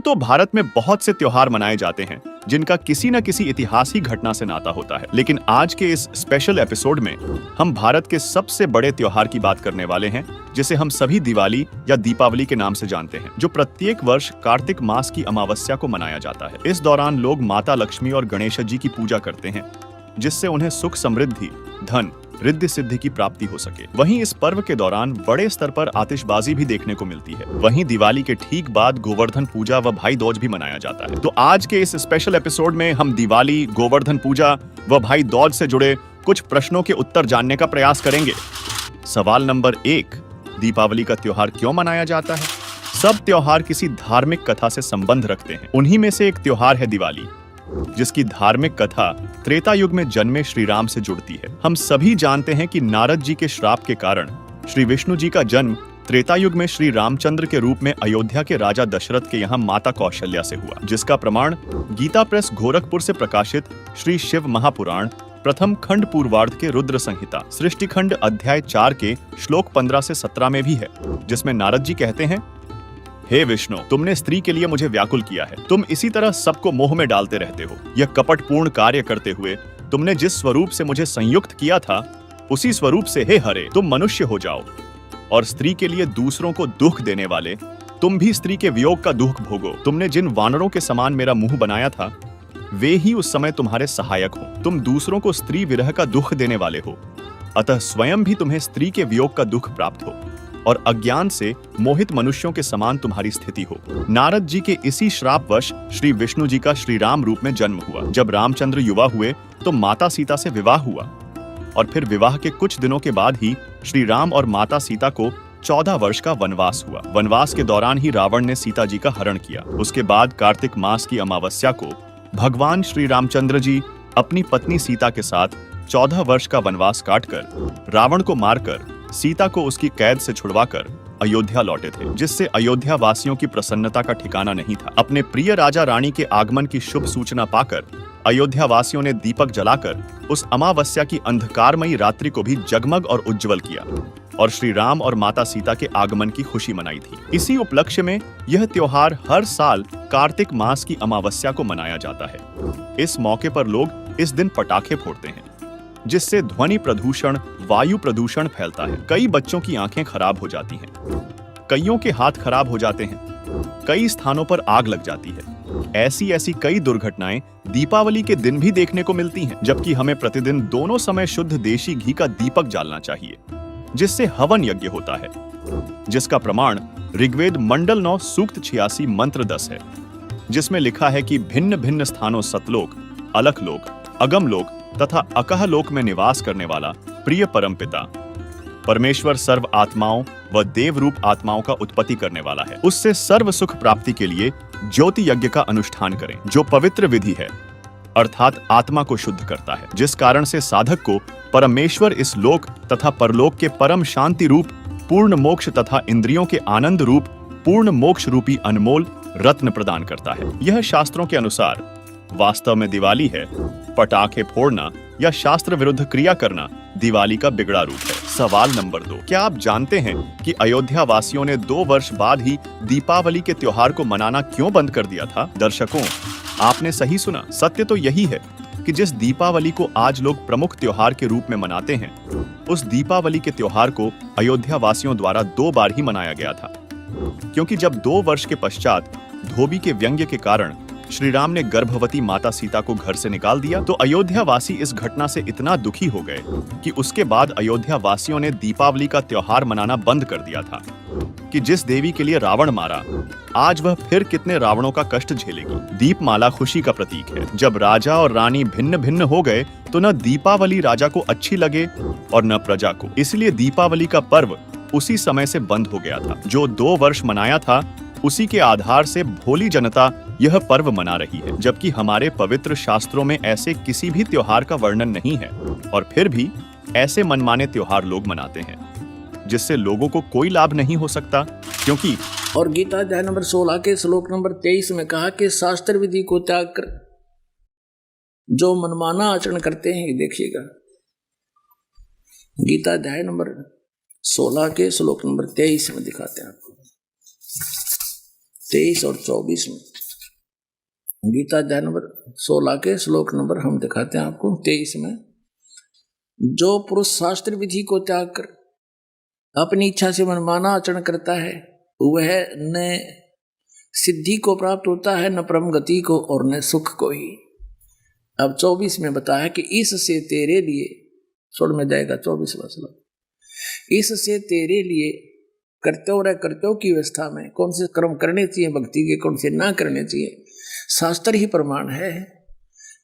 तो भारत में बहुत से त्योहार मनाए जाते हैं जिनका किसी न किसी ऐतिहासिक घटना से नाता होता है, लेकिन आज के इस स्पेशल एपिसोड में हम भारत के सबसे बड़े त्योहार की बात करने वाले हैं, जिसे हम सभी दिवाली या दीपावली के नाम से जानते हैं, जो प्रत्येक वर्ष कार्तिक मास की अमावस्या को मनाया जाता है। इस दौरान लोग माता लक्ष्मी और गणेश जी की पूजा करते हैं, जिससे उन्हें सुख समृद्धि, धन, रिद्धि सिद्धि की प्राप्ति हो सके। वहीं इस पर्व के दौरान बड़े स्तर पर आतिशबाजी भी देखने को मिलती है। वहीं दिवाली के ठीक बाद गोवर्धन पूजा व भाई दूज भी मनाया जाता है। तो आज के इस स्पेशल एपिसोड में हम दिवाली, गोवर्धन पूजा व भाई दूज से जुड़े कुछ प्रश्नों के उत्तर जानने का प्रयास करेंगे। सवाल नंबर 1, दीपावली का त्योहार क्यों मनाया जाता है? सब त्योहार किसी धार्मिक कथा से संबंध रखते हैं। उन्हीं में से एक त्योहार है दिवाली, जिसकी धार्मिक कथा त्रेता युग में जन्मे श्री राम से जुड़ती है। हम सभी जानते हैं कि नारद जी के श्राप के कारण श्री विष्णु जी का जन्म त्रेता युग में श्री रामचंद्र के रूप में अयोध्या के राजा दशरथ के यहाँ माता कौशल्या से हुआ, जिसका प्रमाण गीता प्रेस गोरखपुर से प्रकाशित श्री शिव महापुराण प्रथम खंड पूर्वार्ध के रुद्र संहिता सृष्टि खंड अध्याय 4 के श्लोक 15 से 17 में भी है, जिसमें नारद जी कहते हैं, हे विष्णु, तुमने स्त्री के लिए मुझे व्याकुल किया है। तुम इसी तरह सबको मोह में डालते रहते हो। यह कपटपूर्ण कार्य करते हुए तुमने जिस स्वरूप से मुझे संयुक्त किया था, उसी स्वरूप से हे हरे तुम मनुष्य हो जाओ, और स्त्री के लिए दूसरों को दुख देने वाले तुम भी स्त्री के वियोग का दुख भोगो। तुमने जिन वानरों के समान मेरा मुंह बनाया था, वे ही उस समय तुम्हारे सहायक हो। तुम दूसरों को स्त्री विरह का दुख देने वाले हो, अतः स्वयं भी तुम्हें स्त्री के वियोग का दुख प्राप्त हो, और अज्ञान से मोहित मनुष्यों के समान तुम्हारी स्थिति हो। नारद जी के इसी श्रापवश श्री विष्णु जी का श्री राम रूप में जन्म हुआ। जब रामचंद्र युवा हुए तो माता सीता से विवाह हुआ, और फिर विवाह के कुछ दिनों के बाद ही श्री राम और माता सीता को 14 वर्ष का वनवास हुआ। वनवास के दौरान ही रावण ने सीता जी का हरण किया। उसके बाद कार्तिक मास की अमावस्या को भगवान श्री रामचंद्र जी अपनी पत्नी सीता के साथ 14 वर्ष का वनवास काटकर रावण को मारकर सीता को उसकी कैद से छुड़वाकर अयोध्या लौटे थे, जिससे अयोध्या वासियों की प्रसन्नता का ठिकाना नहीं था। अपने प्रिय राजा रानी के आगमन की शुभ सूचना पाकर अयोध्या वासियों ने दीपक जलाकर उस अमावस्या की अंधकारमयी रात्रि को भी जगमग और उज्जवल किया, और श्री राम और माता सीता के आगमन की खुशी मनाई थी। इसी उपलक्ष्य में यह त्योहार हर साल कार्तिक मास की अमावस्या को मनाया जाता है। इस मौके पर लोग इस दिन पटाखे फोड़ते हैं, जिससे ध्वनि प्रदूषण, वायु प्रदूषण फैलता है। कई बच्चों की आंखें खराब हो जाती हैं, कईयों के हाथ खराब हो जाते हैं, कई स्थानों पर आग लग जाती है। ऐसी कई दुर्घटनाएं दीपावली के दिन भी देखने को मिलती हैं, जबकि हमें प्रतिदिन दोनों समय शुद्ध देशी घी का दीपक जालना चाहिए, जिससे हवन यज्ञ होता है, जिसका प्रमाण ऋग्वेद मंडल 9 सूक्त 86 मंत्र 10 है, जिसमें लिखा है कि भिन्न भिन्न स्थानों सतलोक, अलखलोक, अगमलोक तथा अकह लोक में निवास करने वाला प्रिय परमपिता परमेश्वर सर्व आत्माओं व देव रूप आत्माओं का उत्पत्ति करने वाला है। उससे सर्व सुख प्राप्ति के लिए ज्योति यज्ञ का अनुष्ठान करें, जो पवित्र विधि है, अर्थात आत्मा को शुद्ध करता है, जिस कारण से साधक को परमेश्वर इस लोक तथा परलोक के परम शांति रूप पूर्ण मोक्ष तथा इंद्रियों के आनंद रूप पूर्ण मोक्ष रूपी अनमोल रत्न प्रदान करता है। यह शास्त्रों के अनुसार वास्तव में दिवाली है। पटाखे फोड़ना या शास्त्र विरुद्ध क्रिया करना दिवाली का बिगड़ा रूप है। सवाल नंबर 2, क्या आप जानते हैं कि अयोध्या वासियों ने 2 वर्ष बाद ही दीपावली के त्योहार को मनाना क्यों बंद कर दिया था? दर्शकों, आपने सही सुना। सत्य तो यही है कि जिस दीपावली को आज लोग प्रमुख त्योहार के रूप में मनाते हैं, उस दीपावली के त्योहार को अयोध्या वासियों द्वारा 2 बार ही मनाया गया था, क्योंकि जब 2 वर्ष के पश्चात धोबी के व्यंग्य के कारण श्री राम ने गर्भवती माता सीता को घर से निकाल दिया, तो अयोध्या वासी इस घटना से इतना दुखी हो गए कि उसके बाद अयोध्या वासियों ने दीपावली का त्योहार मनाना बंद कर दिया था, कि जिस देवी के लिए रावण मारा, आज वह फिर कितने रावणों का कष्ट झेलेगी। दीपमाला खुशी का प्रतीक है। जब राजा और रानी भिन्न भिन्न हो गए तो न दीपावली राजा को अच्छी लगे और न प्रजा को, इसलिए दीपावली का पर्व उसी समय से बंद हो गया था। जो 2 वर्ष मनाया था, उसी के आधार से भोली जनता यह पर्व मना रही है, जबकि हमारे पवित्र शास्त्रों में ऐसे किसी भी त्योहार का वर्णन नहीं है, और फिर भी ऐसे मनमाने त्योहार लोग मनाते हैं, जिससे लोगों को कोई लाभ नहीं हो सकता, क्योंकि और गीता अध्याय नंबर 16 के श्लोक नंबर 23 में कहा कि शास्त्र विधि को त्याग कर जो मनमाना आचरण करते हैं, देखिएगा गीता अध्याय नंबर 16 के श्लोक नंबर 23 में दिखाते हैं आपको, 23 और 24 में। गीता अध्याय नंबर 16 के श्लोक नंबर हम दिखाते हैं आपको 23 में। जो पुरुष शास्त्र विधि को त्याग कर अपनी इच्छा से मनमाना आचरण करता है वह न सिद्धि को प्राप्त होता है, न परम गति को, और न सुख को ही। अब 24 में बताया कि इससे तेरे लिए, छोड़ में जाएगा 24वां श्लोक, इससे तेरे लिए कर्तव्य की अवस्था में कौन से कर्म करने चाहिए भक्ति के, कौन से ना करने चाहिए, शास्त्र ही प्रमाण है।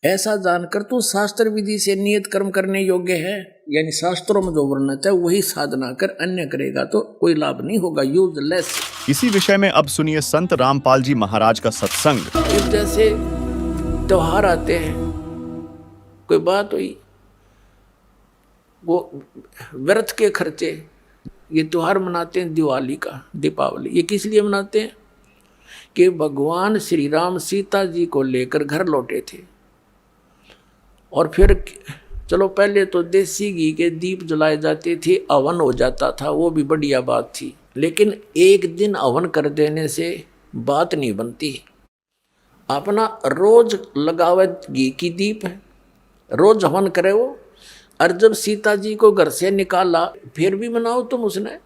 ऐसा जानकर तू शास्त्र विधि से नियत कर्म करने योग्य है, यानी शास्त्रों में जो वर्णन है वही साधना कर अन्य करेगा तो कोई लाभ नहीं होगा, यूजलेस। इसी विषय में अब सुनिए संत रामपाल जी महाराज का सत्संग। जैसे त्योहार आते हैं, कोई बात हुई, वो व्रत के खर्चे, ये त्योहार मनाते हैं दिवाली का, दीपावली, ये किस लिए मनाते हैं कि भगवान श्री राम सीता जी को लेकर घर लौटे थे। और फिर चलो पहले तो देसी घी के दीप जलाए जाते थे, हवन हो जाता था, वो भी बढ़िया बात थी, लेकिन एक दिन हवन कर देने से बात नहीं बनती। अपना रोज लगावे घी की दीप है, रोज हवन करे वो। और जब सीता जी को घर से निकाला, फिर भी मनाओ तुम उसने,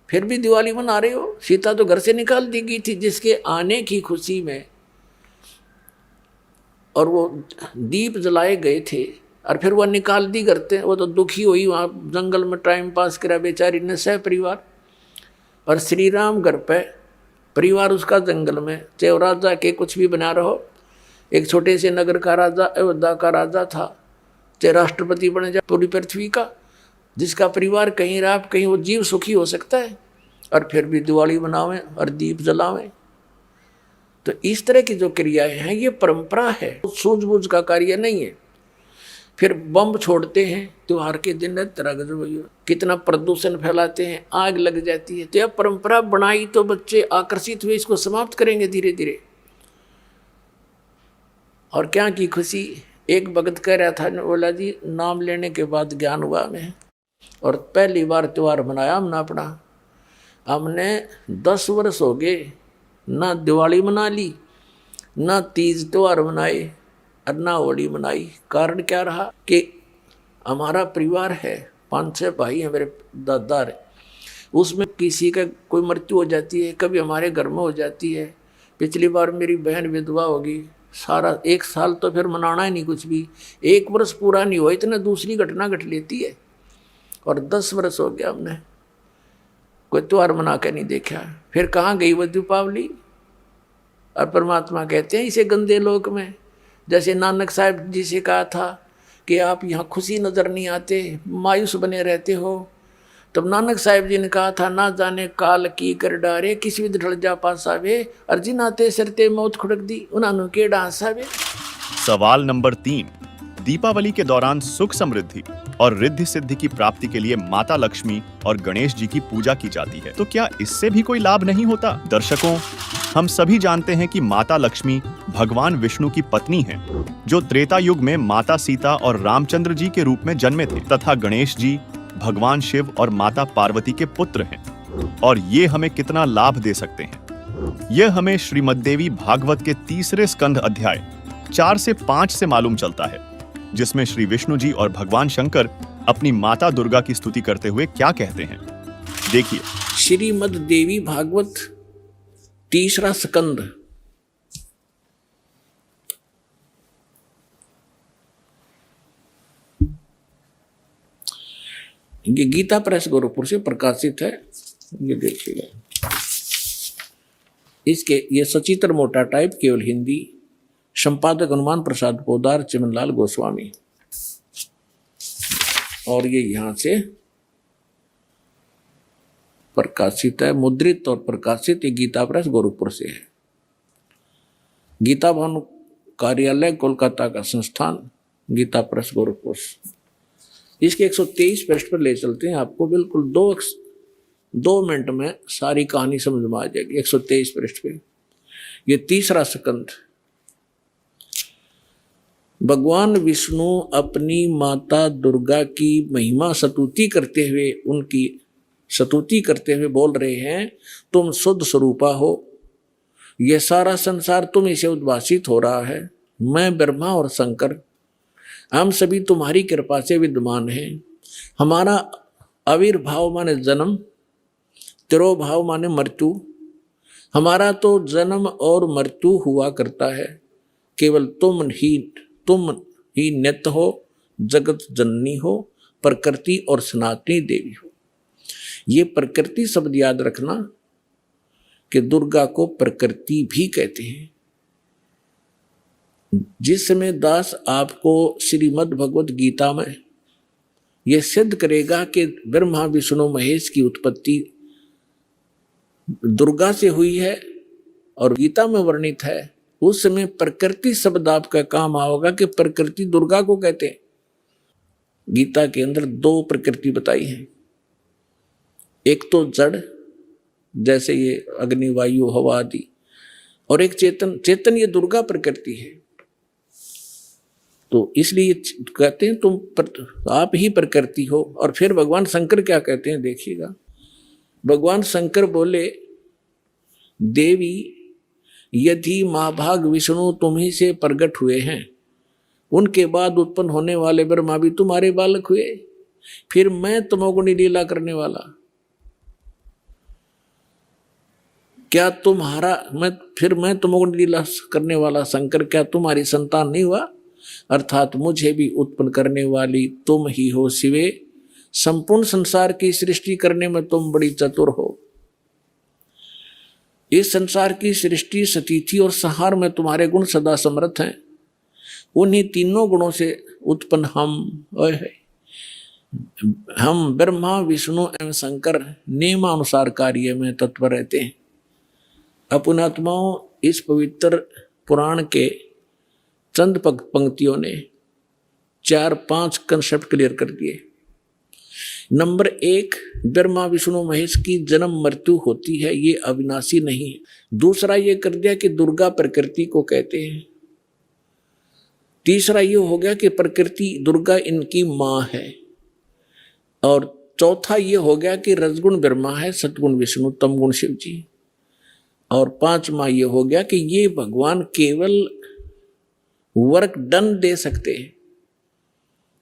फिर भी दिवाली मना रहे हो। सीता तो घर से निकाल दी गई थी जिसके आने की खुशी में, और वो दीप जलाए गए थे, और फिर वह निकाल दी करते। वो तो दुखी हुई, वहाँ जंगल में टाइम पास करा बेचारी ने सह परिवार। और श्री राम घर पे, परिवार उसका जंगल में, चाहे राजा के कुछ भी बना रहो, एक छोटे से नगर का राजा, अयोध्या का राजा था, चाहे राष्ट्रपति बने जाए पूरी पृथ्वी का, जिसका परिवार कहीं रहा कहीं वो जीव सुखी हो सकता है, और फिर भी दिवाली मनावें और दीप जलावें। तो इस तरह की जो क्रियाएं हैं ये परंपरा है, सूझबूझ का कार्य नहीं है। फिर बम छोड़ते हैं त्योहार के दिन, तरह कितना प्रदूषण फैलाते हैं, आग लग जाती है। तो यह परंपरा बनाई तो बच्चे आकर्षित हुए, इसको समाप्त करेंगे धीरे धीरे। और क्या की खुशी, एक भगत कह रहा था, बोला जी नाम लेने के बाद ज्ञान हुआ हमें, और पहली बार त्योहार मनाया हमने अपना। हमने 10 वर्ष हो गए ना दिवाली मना ली, ना तीज त्योहार मनाए, और ना होली मनाई। कारण क्या रहा कि हमारा परिवार है, 5-6 भाई हैं मेरे दादा है, उसमें किसी का कोई मृत्यु हो जाती है, कभी हमारे घर में हो जाती है। पिछली बार मेरी बहन विधवा होगी, सारा 1 साल तो फिर मनाना ही नहीं कुछ भी, 1 वर्ष पूरा नहीं हुआ इतना दूसरी घटना घट लेती है। और 10 वर्ष हो गया हमने कोई त्योहार मना के नहीं देखा। फिर कहाँ गई वो दीपावली। और परमात्मा कहते हैं इसे गंदे लोक में, जैसे नानक साहब जी से कहा था कि आप यहाँ खुशी नज़र नहीं आते, मायूस बने रहते हो। तब नानक साहब जी ने कहा था, ना जाने काल की कर डारे, किसी भी ढल जा पासावे, अर्जी नाते सरते मौत खुड़क दी उन्होंने के डांसावे। सवाल नंबर 3, दीपावली के दौरान सुख समृद्धि और रिद्धि सिद्धि की प्राप्ति के लिए माता लक्ष्मी और गणेश जी की पूजा की जाती है, तो क्या इससे भी कोई लाभ नहीं होता? दर्शकों, हम सभी जानते हैं कि माता लक्ष्मी भगवान विष्णु की पत्नी हैं, जो त्रेता युग में माता सीता और रामचंद्र जी के रूप में जन्मे थे, तथा गणेश जी भगवान शिव और माता पार्वती के पुत्र हैं। और ये हमें कितना लाभ दे सकते हैं, यह हमें श्रीमद्देवी भागवत के 3 स्कंध अध्याय 4 से 5 से मालूम चलता है, जिसमें श्री विष्णु जी और भगवान शंकर अपनी माता दुर्गा की स्तुति करते हुए क्या कहते हैं, देखिए। श्रीमद्देवी भागवत 3 स्कंद। ये गीता प्रेस गोरखपुर से प्रकाशित है, ये देखिएगा। इसके ये सचित्र मोटा टाइप, केवल हिंदी, संपादक हनुमान प्रसाद पोदार, चिमनलाल गोस्वामी। और ये यहाँ से प्रकाशित है, मुद्रित और प्रकाशित, ये गीता प्रेस गोरखपुर से है। गीता भवन कार्यालय कोलकाता का संस्थान, गीता प्रेस गोरखपुर। इसके 123 पृष्ठ पर ले चलते हैं आपको, बिल्कुल 2 मिनट में सारी कहानी समझ में आ जाएगी। 123 पृष्ठ पे ये 3 स्कंद। भगवान विष्णु अपनी माता दुर्गा की महिमा स्तुति करते हुए, उनकी स्तुति करते हुए बोल रहे हैं, तुम शुद्ध स्वरूपा हो, ये सारा संसार तुम्हीं से उद्भासित हो रहा है। मैं ब्रह्मा और शंकर हम सभी तुम्हारी कृपा से विद्यमान हैं। हमारा आविर्भाव माने जन्म, तिरोभाव माने मृत्यु। हमारा तो जन्म और मृत्यु हुआ करता है। केवल तुम ही नित्य हो, जगत जननी हो, प्रकृति और सनातनी देवी हो। ये प्रकृति शब्द याद रखना कि दुर्गा को प्रकृति भी कहते हैं। जिस समय दास आपको श्रीमद् भगवत गीता में यह सिद्ध करेगा कि ब्रह्मा विष्णु महेश की उत्पत्ति दुर्गा से हुई है और गीता में वर्णित है, उस समय प्रकृति शब्द आपका काम आओगा कि प्रकृति दुर्गा को कहते हैं। गीता के अंदर 2 प्रकृति बताई है, एक तो जड़ जैसे ये अग्नि वायु हवा आदि, और एक चेतन ये दुर्गा प्रकृति है। तो इसलिए कहते हैं आप ही प्रकृति हो। और फिर भगवान शंकर क्या कहते हैं देखिएगा। भगवान शंकर बोले, देवी यदि महाभाग विष्णु तुम्ही से प्रकट हुए हैं, उनके बाद उत्पन्न होने वाले ब्रह्मा भी तुम्हारे बालक हुए, फिर मैं तमोगुणी लीला करने वाला क्या मैं तमोगुणी लीला करने वाला शंकर क्या तुम्हारी संतान नहीं हुआ? अर्थात मुझे भी उत्पन्न करने वाली तुम ही हो शिवे। संपूर्ण संसार की सृष्टि करने में तुम बड़ी चतुर हो। इस संसार की सृष्टि, स्थिति और संहार में तुम्हारे गुण सदा समर्थ हैं। उन्हीं तीनों गुणों से उत्पन्न हम ब्रह्मा विष्णु एवं शंकर नियमानुसार कार्य में तत्पर रहते हैं। अपनात्माओं, इस पवित्र पुराण के चंद पंक्तियों ने 4-5 कंसेप्ट क्लियर कर दिए। नंबर 1, ब्रह्मा विष्णु महेश की जन्म मृत्यु होती है, ये अविनाशी नहीं है। दूसरा ये कर दिया कि दुर्गा प्रकृति को कहते हैं। तीसरा ये हो गया कि प्रकृति दुर्गा इनकी माँ है। और चौथा ये हो गया कि रजगुण ब्रह्मा है, सतगुण विष्णु, तमगुण शिव जी। और 5वां ये हो गया कि ये भगवान केवल वर्क डन दे सकते हैं,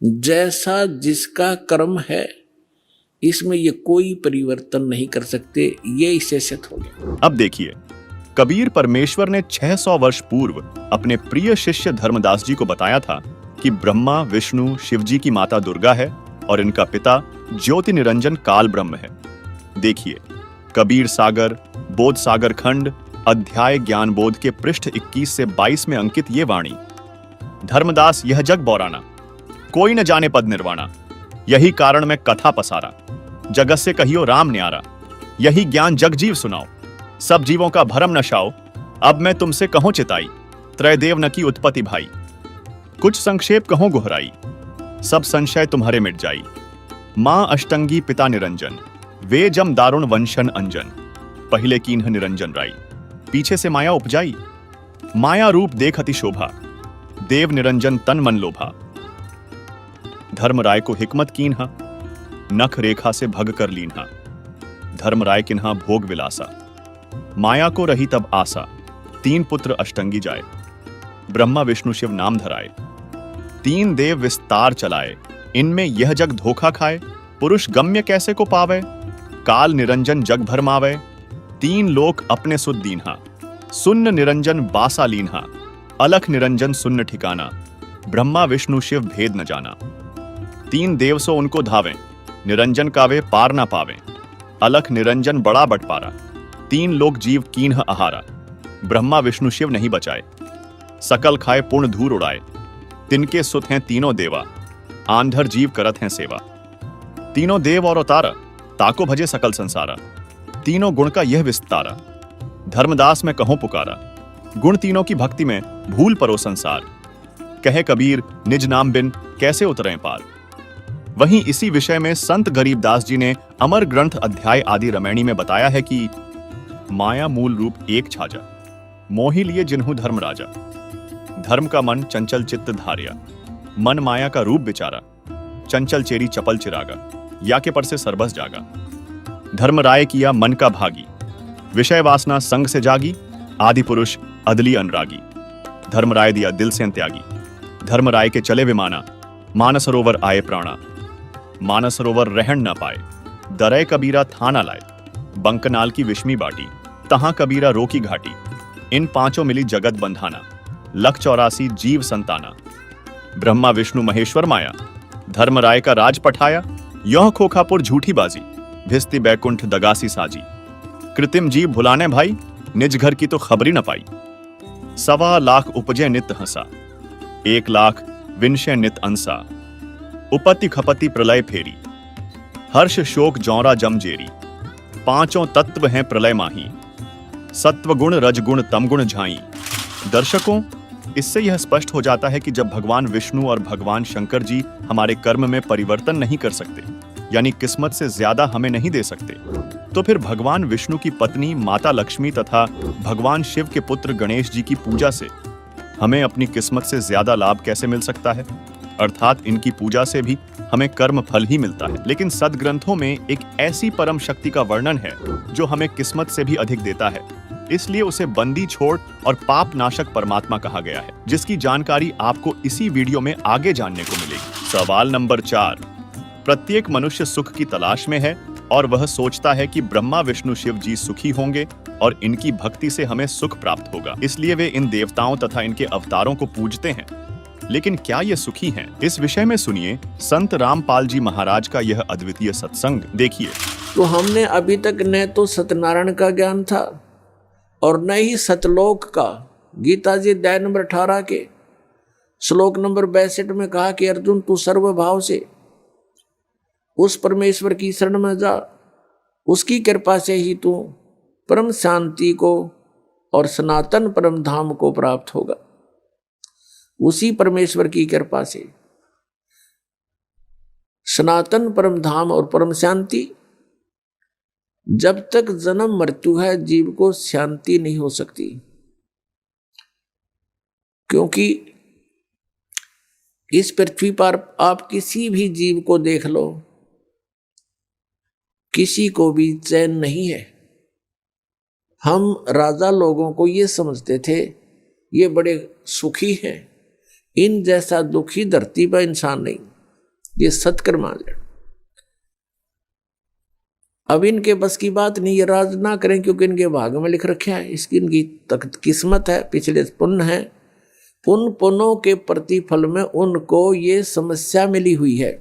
जैसा जिसका कर्म है इसमें ये कोई परिवर्तन नहीं कर सकते। ये इससे सिद्ध हो गया। अब देखिए, कबीर परमेश्वर ने 600 वर्ष पूर्व अपने प्रिय शिष्य धर्मदास जी को बताया था कि ब्रह्मा विष्णु शिव जी की माता दुर्गा है और इनका पिता ज्योति निरंजन काल ब्रह्म है। देखिए, कबीर सागर बोध सागर खंड अध्याय ज्ञान बोध के पृष्ठ 21 से 22 में अंकित ये वाणी, धर्मदास यह जग बौराना, कोई न जाने पद निर्वाणा, यही कारण में कथा पसारा, जगत से कहियो राम न्यारा, यही ज्ञान जग जीव सुनाओ, सब जीवों का भरम नशाओ, अब मैं तुमसे कहूं चिताई, त्रयदेव न की उत्पत्ति भाई, कुछ संक्षेप कहूं गुहराई, सब संशय तुम्हारे मिट जाई, मां अष्टंगी पिता निरंजन, वे जम दारुण वंशन अंजन, पहले कीन्ह निरंजन राई, पीछे से माया उपजाई, माया रूप देख अति शोभा, देव निरंजन तन मन लोभा, धर्मराय को हिकमत कीन्हा, नख रेखा से भग कर लीन्हा, धर्मराय किन्हा भोग विलासा, माया को रही तब आसा, 3 पुत्र अष्टंगी जाए, ब्रह्मा विष्णु शिव नाम धराए, 3 देव विस्तार चलाए, इनमें यह जग धोखा खाए, पुरुष गम्य कैसे को पावे, काल निरंजन जग भरमावे, 3 लोक अपने सुध दीन्हा, सुन्न निरंजन बासा लीन्हा, अलख निरंजन सुन्न ठिकाना, ब्रह्मा विष्णु शिव भेद न जाना, 3 देव सो उनको धावें, निरंजन कावे पार ना पावें, अलख निरंजन बड़ा बटपारा, 3 लोक जीव कीन्ह आहारा, ब्रह्मा विष्णु शिव नहीं बचाए, सकल खाए पूर्ण धूर उड़ाए, तिनके सुत हैं तीनों देवा, आंधर जीव करत हैं सेवा, तीनों देव और अवतारा, ताको भजे सकल संसारा, तीनों गुण का यह विस्तारा, धर्मदास में कहूं पुकारा, गुण तीनों की भक्ति में भूल परो संसार, कहे कबीर निज नाम बिन कैसे उतरें पार। वहीं इसी विषय में संत गरीबदास जी ने अमर ग्रंथ अध्याय आदि रमैणी में बताया है कि माया मूल रूप एक छाजा, मोहि लिए जिन्हु धर्म राजा, धर्म का मन चंचल चित्त धार्या, मन माया का रूप बिचारा, चंचल चेरी चपल चिरागा, या के पर से सरबस जागा, धर्म राय किया मन का भागी, विषय वासना संग से जागी, आदि पुरुष अदली अनुरागी, धर्मराय दिया दिल से त्यागी, धर्मराय के चले विमाना, मानसरोवर आए प्राणा, मानसरोवर रहन न पाए, दरय कबीरा था न लाए, बंकनाल की विषमी बाटी, तहां कबीरा रोकी घाटी, इन पांचों मिली जगत बंधाना, लख 84 जीव संताना, ब्रह्मा विष्णु महेश्वर माया, धर्मराय का राज पठाया, यह खोखापुर झूठी बाजी, भिस्ती बैकुंठ दगासी साजी, कृत्रिम जीव भुलाने भाई, निज घर की तो खबरी न पाई, 1.25 लाख उपजे नित हंसा, 1 लाख विनशय नित अंसा, उपति खपति प्रलय फेरी, हर्ष शोक जौरा जमजेरी, पांचों तत्व हैं प्रलय माही, सत्वगुण रजगुण तमगुण झाई। दर्शकों, इससे यह स्पष्ट हो जाता है कि जब भगवान विष्णु और भगवान शंकर जी हमारे कर्म में परिवर्तन नहीं कर सकते, यानी किस्मत से ज्यादा हमें नहीं दे सकते, तो फिर भगवान विष्णु की पत्नी माता लक्ष्मी तथा भगवान शिव के पुत्र गणेश जी की पूजा से हमें अपनी किस्मत से ज्यादा लाभ कैसे मिल सकता है? अर्थात इनकी पूजा से भी हमें कर्म फल ही मिलता है। लेकिन सदग्रंथों में एक ऐसी परम शक्ति का वर्णन है जो हमें किस्मत से भी अधिक देता है, इसलिए उसे बंदी छोड़ और पाप नाशक परमात्मा कहा गया है, जिसकी जानकारी आपको इसी वीडियो में आगे जानने को मिलेगी। सवाल नंबर 4। प्रत्येक मनुष्य सुख की तलाश में है और वह सोचता है कि ब्रह्मा विष्णु शिव जी सुखी होंगे और इनकी भक्ति से हमें सुख प्राप्त होगा, इसलिए वे इन देवताओं तथा इनके अवतारों को पूजते हैं। लेकिन क्या ये सुखी हैं? इस विषय में सुनिए संत रामपाल जी महाराज का यह अद्वितीय सत्संग। देखिए, तो हमने अभी तक न तो सत्यनारायण का ज्ञान था और न ही सतलोक का। गीता जी अध्याय नंबर 18 के श्लोक नंबर 62 में कहा कि अर्जुन तू सर्वभाव से उस परमेश्वर की शरण में जा, उसकी कृपा से ही तू परम शांति को और सनातन परम धाम को प्राप्त होगा। उसी परमेश्वर की कृपा से सनातन परम धाम और परम शांति, जब तक जन्म मृत्यु है जीव को शांति नहीं हो सकती, क्योंकि इस पृथ्वी पर आप किसी भी जीव को देख लो, किसी को भी चैन नहीं है। हम राजा लोगों को ये समझते थे ये बड़े सुखी हैं, इन जैसा दुखी धरती पर इंसान नहीं, ये सत्कर्म मान लेना। अब इनके बस की बात नहीं, ये राज ना करें क्योंकि इनके भाग में लिख रखा है, इसकी इनकी किस्मत है, पिछले पुण्य है, उन पुण्यों के प्रतिफल में उनको ये समस्या मिली हुई है।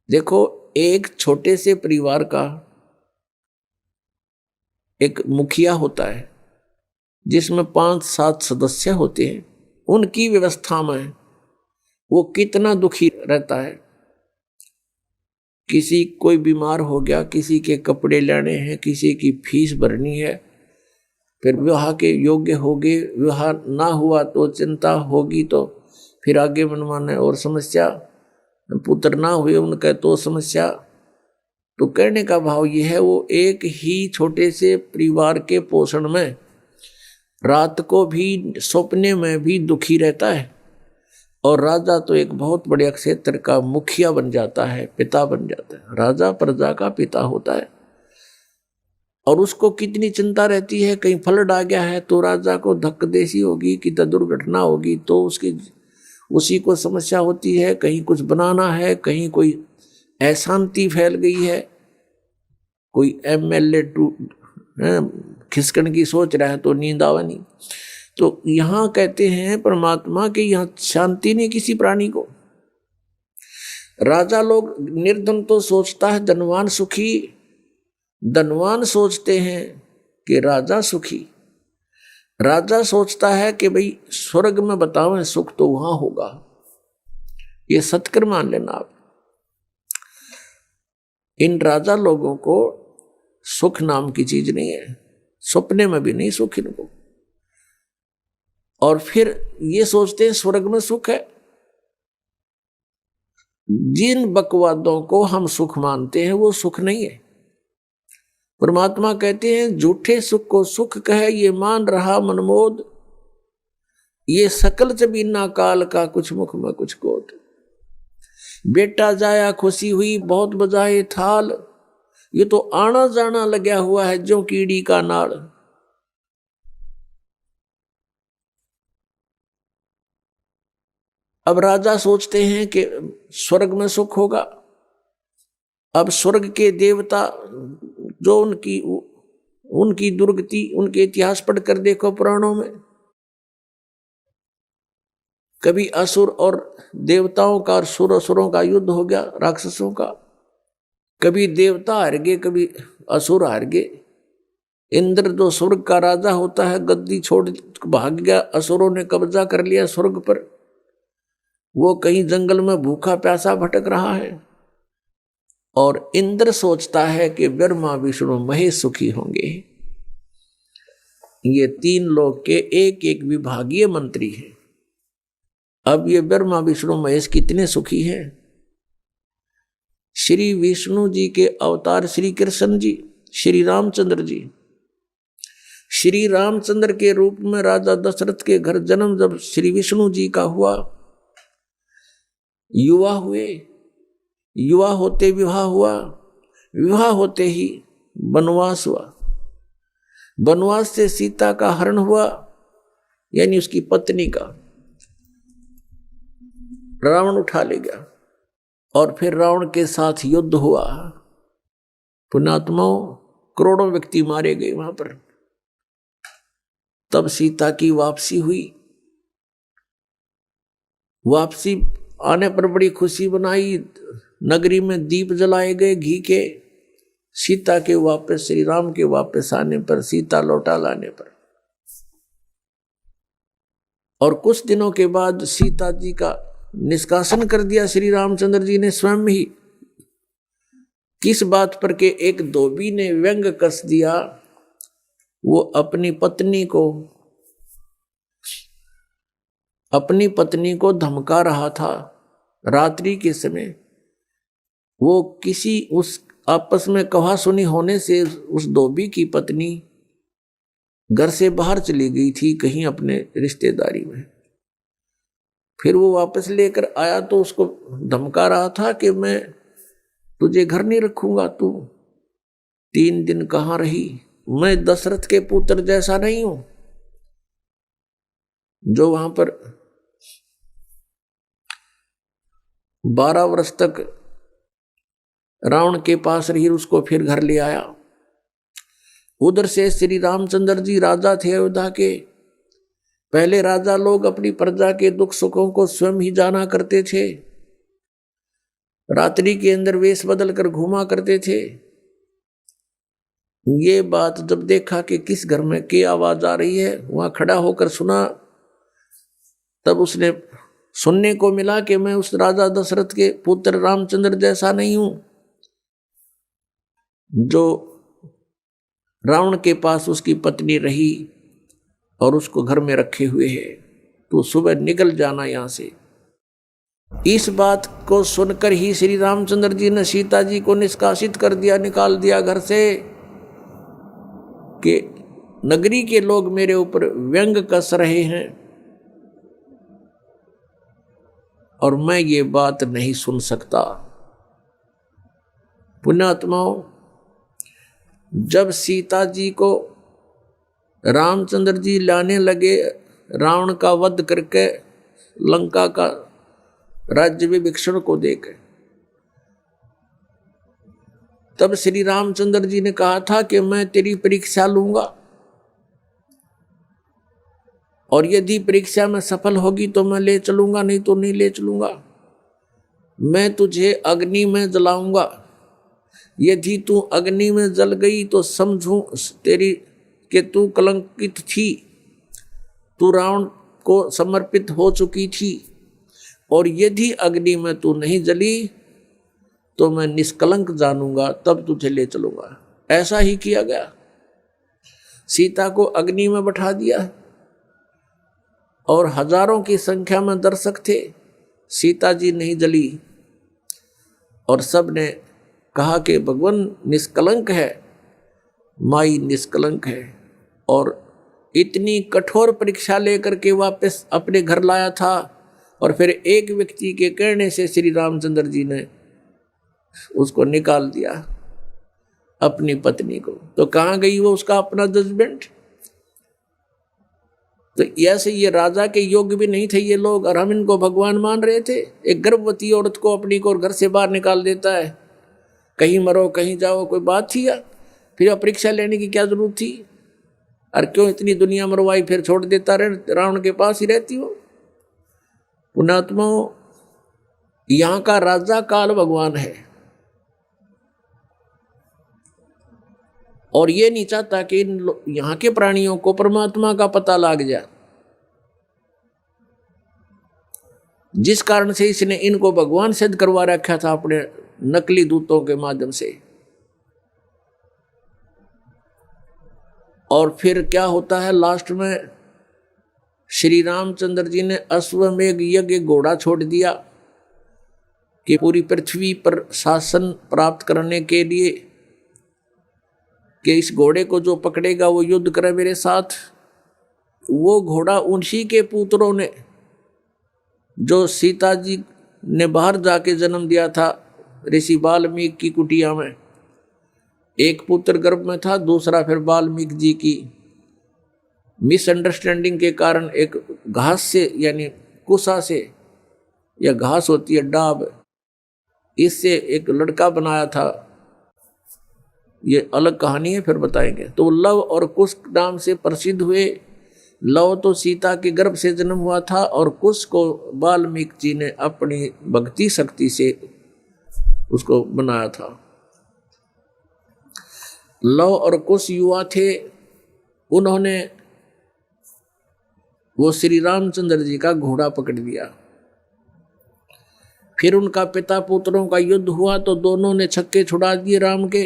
देखो, एक छोटे से परिवार का एक मुखिया होता है जिसमें 5-7 सदस्य होते हैं, उनकी व्यवस्था में वो कितना दुखी रहता है। किसी कोई बीमार हो गया, किसी के कपड़े लेने हैं, किसी की फीस भरनी है, फिर विवाह के योग्य हो गए, विवाह ना हुआ तो चिंता होगी, तो फिर आगे मनमाने और समस्या, पुत्र ना हुए उनका तो समस्या। तो कहने का भाव ये है, वो एक ही छोटे से परिवार के पोषण में रात को भी सपने में भी दुखी रहता है, और राजा तो एक बहुत बड़े क्षेत्र का मुखिया बन जाता है, पिता बन जाता है। राजा प्रजा का पिता होता है और उसको कितनी चिंता रहती है, कहीं फ्लड आ गया है तो राजा को धक्कदेसी होगी कि दुर्घटना होगी तो उसी को समस्या होती है, कहीं कुछ बनाना है, कहीं कोई अशांति फैल गई है, कोई एमएलए खिसकन की सोच रहा है तो नींद आवा नहीं। तो यहाँ कहते हैं परमात्मा कि यहाँ शांति नहीं किसी प्राणी को। राजा लोग, निर्धन तो सोचता है धनवान सुखी, धनवान सोचते हैं कि राजा सुखी, राजा सोचता है कि भाई स्वर्ग में बताओ सुख तो वहां होगा। ये सत्कर्म मान लेना आप। इन राजा लोगों को सुख नाम की चीज नहीं है, सपने में भी नहीं सुख इनको। और फिर ये सोचते हैं स्वर्ग में सुख है। जिन बकवादों को हम सुख मानते हैं वो सुख नहीं है। परमात्मा कहते हैं झूठे सुख को सुख कहे ये मान रहा मनमोद, ये सकल जबीना काल का कुछ मुख में कुछ कोट। बेटा जाया खुशी हुई बहुत बजाए थाल, ये तो आना जाना लगा हुआ है जो कीड़ी का नाल। अब राजा सोचते हैं कि स्वर्ग में सुख होगा। अब स्वर्ग के देवता जो उनकी दुर्गति, उनके इतिहास पढ़कर देखो पुराणों में, कभी असुर और देवताओं का और असुरों का युद्ध हो गया, राक्षसों का। कभी देवता हार गए, कभी असुर हार गए। इंद्र जो स्वर्ग का राजा होता है, गद्दी छोड़ भाग गया, असुरों ने कब्जा कर लिया स्वर्ग पर। वो कहीं जंगल में भूखा प्यासा भटक रहा है और इंद्र सोचता है कि ब्रह्मा विष्णु महेश सुखी होंगे। ये तीन लोग के एक एक विभागीय मंत्री हैं। अब ये ब्रह्मा विष्णु महेश कितने सुखी हैं। श्री विष्णु जी के अवतार श्री कृष्ण जी, श्री रामचंद्र जी, श्री रामचंद्र के रूप में राजा दशरथ के घर जन्म जब श्री विष्णु जी का हुआ, युवा हुए, युवा होते विवाह हुआ, विवाह होते ही वनवास हुआ, वनवास से सीता का हरण हुआ, यानी उसकी पत्नी का रावण उठा ले गया और फिर रावण के साथ युद्ध हुआ। पुण्यात्माओं, करोड़ों व्यक्ति मारे गए वहां पर। तब सीता की वापसी हुई। वापसी आने पर बड़ी खुशी बनाई, नगरी में दीप जलाए गए घी के। सीता के वापस, श्री राम के वापस आने पर, सीता लौटा लाने पर, और कुछ दिनों के बाद सीता जी का निष्कासन कर दिया श्री रामचंद्र जी ने स्वयं ही। किस बात पर के एक धोबी ने व्यंग कस दिया। वो अपनी पत्नी को धमका रहा था रात्रि के समय। वो किसी उस आपस में कहा सुनी होने से उस धोबी की पत्नी घर से बाहर चली गई थी कहीं अपने रिश्तेदारी में। फिर वो वापस लेकर आया तो उसको धमका रहा था कि मैं तुझे घर नहीं रखूंगा, तू 3 दिन कहाँ रही। मैं दशरथ के पुत्र जैसा नहीं हूं जो वहां पर 12 वर्ष तक रावण के पास रही, उसको फिर घर ले आया। उधर से श्री रामचंद्र जी राजा थे अयोध्या के। पहले राजा लोग अपनी प्रजा के दुख सुखों को स्वयं ही जाना करते थे। रात्रि के अंदर वेश बदल कर घूमा करते थे। ये बात जब देखा कि किस घर में की आवाज आ रही है, वहां खड़ा होकर सुना, तब उसने सुनने को मिला कि मैं उस राजा दशरथ के पुत्र रामचंद्र जैसा नहीं हूं जो रावण के पास उसकी पत्नी रही और उसको घर में रखे हुए है। तो सुबह निकल जाना यहां से। इस बात को सुनकर ही श्री रामचंद्र जी ने सीता जी को निष्कासित कर दिया, निकाल दिया घर से, कि नगरी के लोग मेरे ऊपर व्यंग कस रहे हैं और मैं ये बात नहीं सुन सकता। पुण्यात्माओं, जब सीता जी को रामचंद्र जी लाने लगे, रावण का वध करके लंका का राज्य विभीषण को देकर, तब श्री रामचंद्र जी ने कहा था कि मैं तेरी परीक्षा लूंगा और यदि परीक्षा में सफल होगी तो मैं ले चलूंगा, नहीं तो नहीं ले चलूंगा। मैं तुझे अग्नि में जलाऊंगा, यदि तू अग्नि में जल गई तो समझूं तेरी कि तू कलंकित थी, तू रावण को समर्पित हो चुकी थी, और यदि अग्नि में तू नहीं जली तो मैं निष्कलंक जानूंगा, तब तुझे ले चलूंगा। ऐसा ही किया गया। सीता को अग्नि में बैठा दिया और हजारों की संख्या में दर्शक थे। सीता जी नहीं जली और सब ने कहा कि भगवान निष्कलंक है, माई निष्कलंक है। और इतनी कठोर परीक्षा लेकर के वापस अपने घर लाया था और फिर एक व्यक्ति के कहने से श्री रामचंद्र जी ने उसको निकाल दिया, अपनी पत्नी को। तो कहाँ गई वो उसका अपना जजमेंट? तो ऐसे ये राजा के योग्य भी नहीं थे ये लोग, और हम इनको भगवान मान रहे थे। एक गर्भवती औरत को अपनी को घर से बाहर निकाल देता है, कहीं मरो कहीं जाओ, कोई बात थी यार? फिर परीक्षा लेने की क्या जरूरत थी? और क्यों इतनी दुनिया मरवाई, फिर छोड़ देता रहे, रावण के पास ही रहती हो। पुण्यात्माओं, यहाँ का राजा काल भगवान है, और ये नहीं चाहता कि यहाँ के प्राणियों को परमात्मा का पता लग जाए, जिस कारण से इसने इनको भगवान सिद्ध करवा रखा था अपने नकली दूतों के माध्यम से। और फिर क्या होता है लास्ट में, श्री रामचंद्र जी ने अश्वमेघ यज्ञ घोड़ा छोड़ दिया कि पूरी पृथ्वी पर शासन प्राप्त करने के लिए कि इस घोड़े को जो पकड़ेगा वो युद्ध करे मेरे साथ। वो घोड़ा उन्हीं के पुत्रों ने, जो सीता जी ने बाहर जाके जन्म दिया था ऋषि वाल्मीकि की कुटिया में, एक पुत्र गर्भ में था, दूसरा फिर वाल्मीकि जी की मिसअंडरस्टैंडिंग के कारण एक घास से, यानी कुसा से, या घास होती है डाब, इससे एक लड़का बनाया था। ये अलग कहानी है, फिर बताएंगे। तो लव और कुश नाम से प्रसिद्ध हुए। लव तो सीता के गर्भ से जन्म हुआ था, और कुश को वाल्मीकि जी ने अपनी भक्ति शक्ति से उसको बनाया था। लव और कुश युवा थे, उन्होंने वो श्री रामचंद्र जी का घोड़ा पकड़ लिया। फिर उनका पिता पुत्रों का युद्ध हुआ तो दोनों ने छक्के छुड़ा दिए राम के,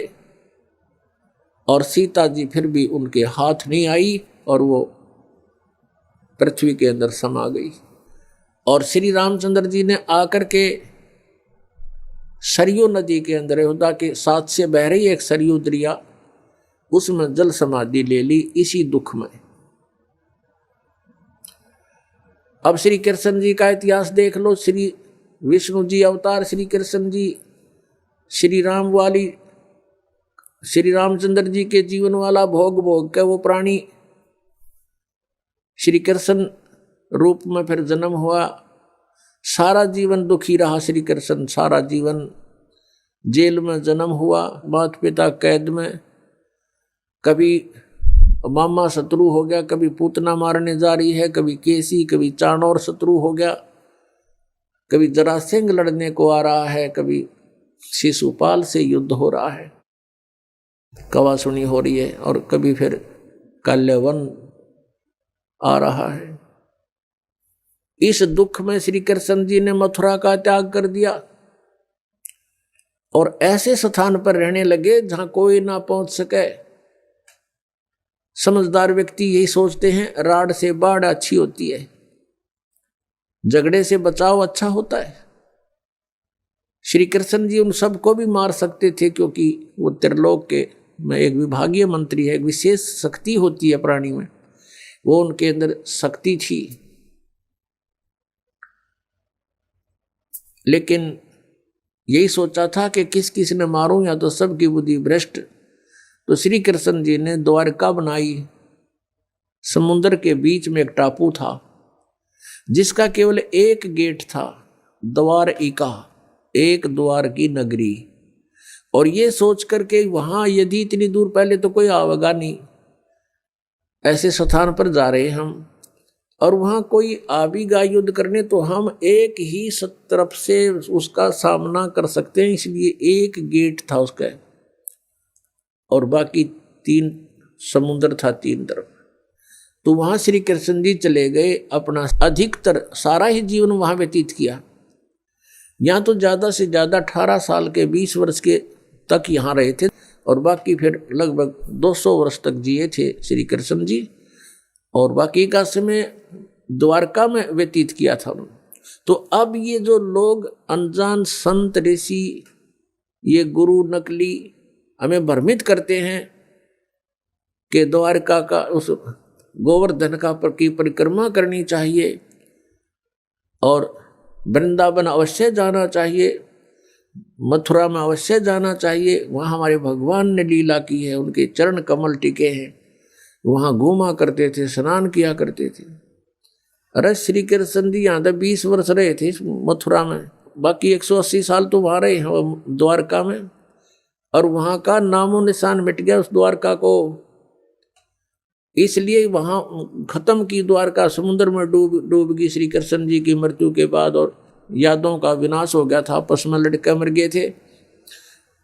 और सीता जी फिर भी उनके हाथ नहीं आई, और वो पृथ्वी के अंदर समा गई। और श्री रामचंद्र जी ने आकर के सरयू नदी के अंदर, अयोध्या के साथ से बह रही एक सरयू दरिया, उसमें जल समाधि ले ली इसी दुख में। अब श्री कृष्ण जी का इतिहास देख लो। श्री विष्णु जी अवतार, श्री कृष्ण जी श्री राम वाली, श्री रामचंद्र जी के जीवन वाला भोग भोग के वो प्राणी श्री कृष्ण रूप में फिर जन्म हुआ। सारा जीवन दुखी रहा श्री कृष्ण, सारा जीवन जेल में जन्म हुआ, माता पिता कैद में, कभी मामा शत्रु हो गया, कभी पूतना मारने जा रही है, कभी केसी, कभी चाणोर शत्रु हो गया, कभी जरासिंह लड़ने को आ रहा है, कभी शिशुपाल से युद्ध हो रहा है, कवासुनी हो रही है, और कभी फिर कल्यवन आ रहा है। इस दुख में श्री कृष्ण जी ने मथुरा का त्याग कर दिया और ऐसे स्थान पर रहने लगे जहां कोई ना पहुंच सके। समझदार व्यक्ति यही सोचते हैं, राड से बाढ़ अच्छी होती है, झगड़े से बचाव अच्छा होता है। श्री कृष्ण जी उन सबको भी मार सकते थे, क्योंकि वो त्रिलोक के में एक विभागीय मंत्री है, एक विशेष शक्ति होती है प्राणी में, वो उनके अंदर शक्ति थी। लेकिन यही सोचा था कि किस किस ने मारूं, या तो सबकी बुद्धि भ्रष्ट। तो श्री कृष्ण जी ने द्वारका बनाई। समुद्र के बीच में एक टापू था जिसका केवल एक गेट था, द्वारिका, एक द्वार की नगरी। और ये सोच करके वहां यदि इतनी दूर, पहले तो कोई आवेगा नहीं, ऐसे स्थान पर जा रहे हम, और वहां कोई आवेगा युद्ध करने, तो हम एक ही तरफ से उसका सामना कर सकते हैं। इसलिए एक गेट था उसका, और बाकी 3 समुद्र था 3 तरफ। तो वहां श्री कृष्ण जी चले गए, अपना अधिकतर सारा ही जीवन वहां व्यतीत किया। यहाँ तो ज़्यादा से ज़्यादा 18 साल के 20 वर्ष के तक यहाँ रहे थे, और बाकी फिर लगभग 200 वर्ष तक जिए थे श्री कृष्ण जी, और बाकी का समय द्वारका में व्यतीत किया था उन्होंने। तो अब ये जो लोग अनजान संत ऋषि, ये गुरु नकली हमें भ्रमित करते हैं कि द्वारका का उस गोवर्धन की परिक्रमा करनी चाहिए, और वृंदावन अवश्य जाना चाहिए, मथुरा में अवश्य जाना चाहिए, वहाँ हमारे भगवान ने लीला की है, उनके चरण कमल टिके हैं, वहाँ घूमा करते थे, स्नान किया करते थे। अरे श्री कृष्ण जी यहाँ तो 20 वर्ष रहे थे मथुरा में, बाकी 180 साल तो वहां रहे हैं द्वारका में, और वहां का नामो निशान मिट गया उस द्वारका को। इसलिए वहां खत्म की द्वारका, समुद्र में डूब गई श्री कृष्ण जी की मृत्यु के बाद, और यादों का विनाश हो गया था, आपस में लड़के मर गए थे,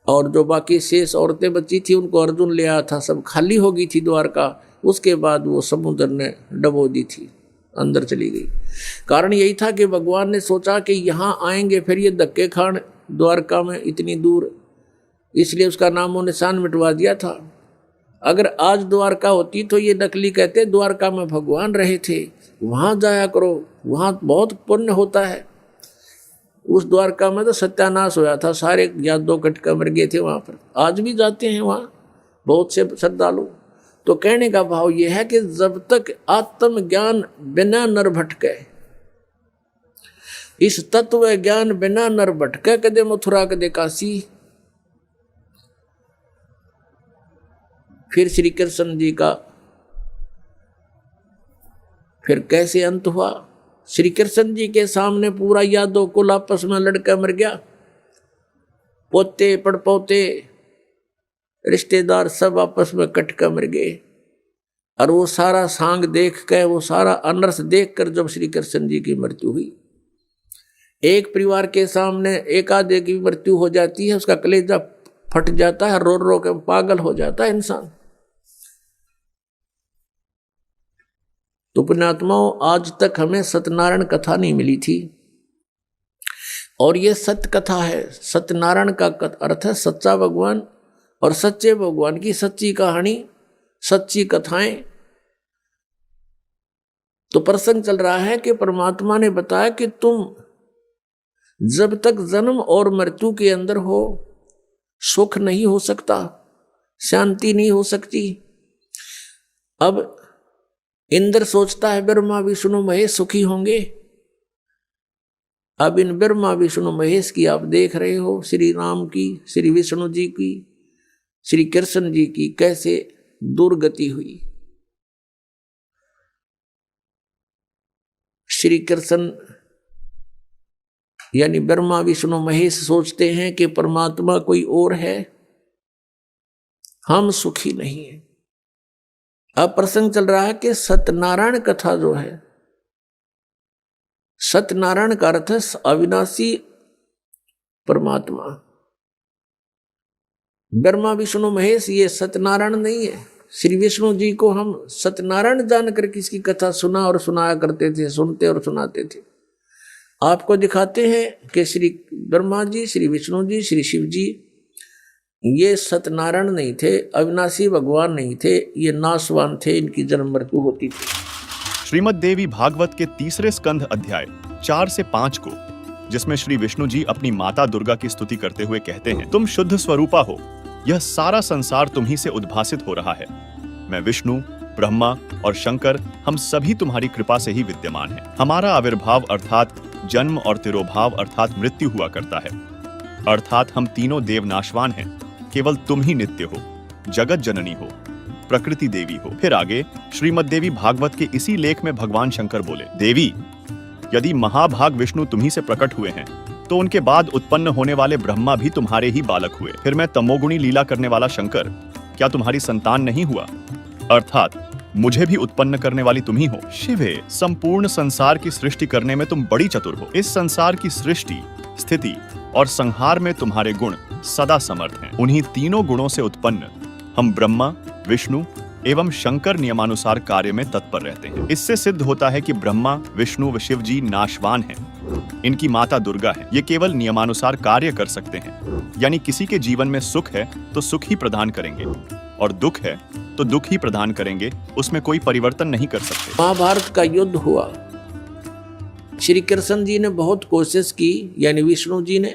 और जो बाकी शेष औरतें बची थी उनको अर्जुन ले आया था, सब खाली हो गई थी द्वारका। उसके बाद वो समुद्र ने डबो दी थी, अंदर चली गई। कारण यही था कि भगवान ने सोचा कि यहाँ आएंगे फिर ये धक्के खान द्वारका में इतनी दूर, इसलिए उसका नामो निशान मिटवा दिया था। अगर आज द्वारका होती तो ये नकली कहते द्वारका में भगवान रहे थे, वहां जाया करो, वहां बहुत पुण्य होता है। उस द्वारका में तो सत्यानाश होया था, सारे यादव कटका मर गए थे वहां पर। आज भी जाते हैं वहां बहुत से श्रद्धालु। तो कहने का भाव यह है कि जब तक आत्म ज्ञान बिना नर भटके, इस तत्व ज्ञान बिना नर भटके, कदे मथुरा कदे काशी। फिर श्री कृष्ण जी का फिर कैसे अंत हुआ? श्री कृष्ण जी के सामने पूरा यादव कुल आपस में लड़का मर गया, पोते पड़पोते रिश्तेदार सब आपस में कटका मर गए। और वो सारा सांग देख कर, वो सारा अनर्थ देख कर जब श्री कृष्ण जी की मृत्यु हुई, एक परिवार के सामने एक आधे की मृत्यु हो जाती है, उसका कलेजा फट जाता है, रो रो के पागल हो जाता है इंसान। तो पुण्यात्माओं, आज तक हमें सत्यनारायण कथा नहीं मिली थी, और ये सत्य कथा है। सत्यनारायण का अर्थ है सच्चा भगवान, और सच्चे भगवान की सच्ची कहानी, सच्ची कथाएं। तो प्रसंग चल रहा है कि परमात्मा ने बताया कि तुम जब तक जन्म और मृत्यु के अंदर हो, सुख नहीं हो सकता, शांति नहीं हो सकती। अब इंद्र सोचता है ब्रह्मा विष्णु महेश सुखी होंगे। अब इन ब्रह्मा विष्णु महेश की आप देख रहे हो, श्री राम की, श्री विष्णु जी की, श्री कृष्ण जी की कैसे दुर्गति हुई। श्री कृष्ण यानी ब्रह्मा विष्णु महेश सोचते हैं कि परमात्मा कोई और है, हम सुखी नहीं हैं। अब प्रसंग चल रहा है कि सत्यनारायण कथा जो है, सत्यनारायण का अर्थ है अविनाशी परमात्मा। ब्रह्मा विष्णु महेश ये सत्यनारायण नहीं है। श्री विष्णु जी को हम सत्यनारायण जानकर किसकी कथा सुना और सुनाया करते थे, सुनते और सुनाते थे। आपको दिखाते हैं कि श्री ब्रह्मा जी, श्री विष्णु जी, श्री शिव जी ये सत्यनारायण नहीं थे, अविनाशी भगवान नहीं थे, ये नाशवान थे, इनकी जन्म मृत्यु होती थी। श्रीमद् देवी भागवत के 3 स्कंध अध्याय 4 से 5 को, जिसमें श्री विष्णु जी अपनी माता दुर्गा की स्तुति करते हुए कहते हैं, तुम शुद्ध स्वरूपा हो, यह सारा संसार तुम्ही से उद्भासित हो रहा है। मैं विष्णु, ब्रह्मा और शंकर, हम सभी तुम्हारी कृपा से ही विद्यमान हैं। हमारा आविर्भाव अर्थात जन्म और तिरोभाव अर्थात मृत्यु हुआ करता है, अर्थात हम तीनों देव नाशवान हैं, केवल तुम ही नित्य हो, जगत जननी हो, प्रकृति देवी हो। फिर आगे श्रीमद् देवी भागवत के इसी लेख में भगवान शंकर बोले, देवी, यदि महाभाग विष्णु तुम्ही से प्रकट हुए हैं, तो उनके बाद उत्पन्न होने वाले ब्रह्मा भी तुम्हारे ही बालक हुए। फिर मैं तमोगुणी लीला करने वाला शंकर, क्या तुम्हारी संतान नहीं हुआ? अर्थात मुझे भी उत्पन्न करने वाली तुम ही हो। शिवे, संपूर्ण संसार की सृष्टि करने में तुम बड़ी चतुर हो। इस संसार की सृष्टि, स्थिति और संहार में तुम्हारे गुण सदा समर्थ हैं। उन्हीं तीनों गुणों से उत्पन्न हम ब्रह्मा, विष्णु एवं शंकर नियमानुसार कार्य में तत्पर रहते हैं। इससे सिद्ध होता है कि ब्रह्मा, विष्णु व शिव जी नाशवान हैं। इनकी माता दुर्गा है, ये केवल नियमानुसार कार्य कर सकते हैं। यानी किसी के जीवन में सुख है तो सुख ही प्रदान करेंगे, और दुख है तो दुख ही प्रदान करेंगे, उसमें कोई परिवर्तन नहीं कर सकते। महाभारत का युद्ध हुआ, श्री कृष्ण जी ने बहुत कोशिश की, यानी विष्णु जी ने,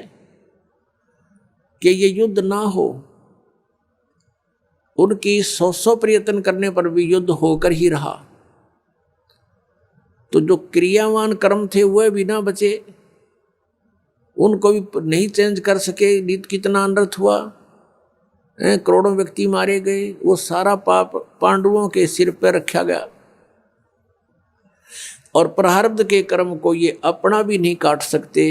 कि ये युद्ध ना हो। उनकी 100 प्रयत्न करने पर भी युद्ध होकर ही रहा। तो जो क्रियावान कर्म थे वह भी ना बचे, उनको भी नहीं चेंज कर सके। कितना अनर्थ हुआ, करोड़ों व्यक्ति मारे गए। वो सारा पाप पांडवों के सिर पर रखा गया। और प्रारब्ध के कर्म को ये अपना भी नहीं काट सकते।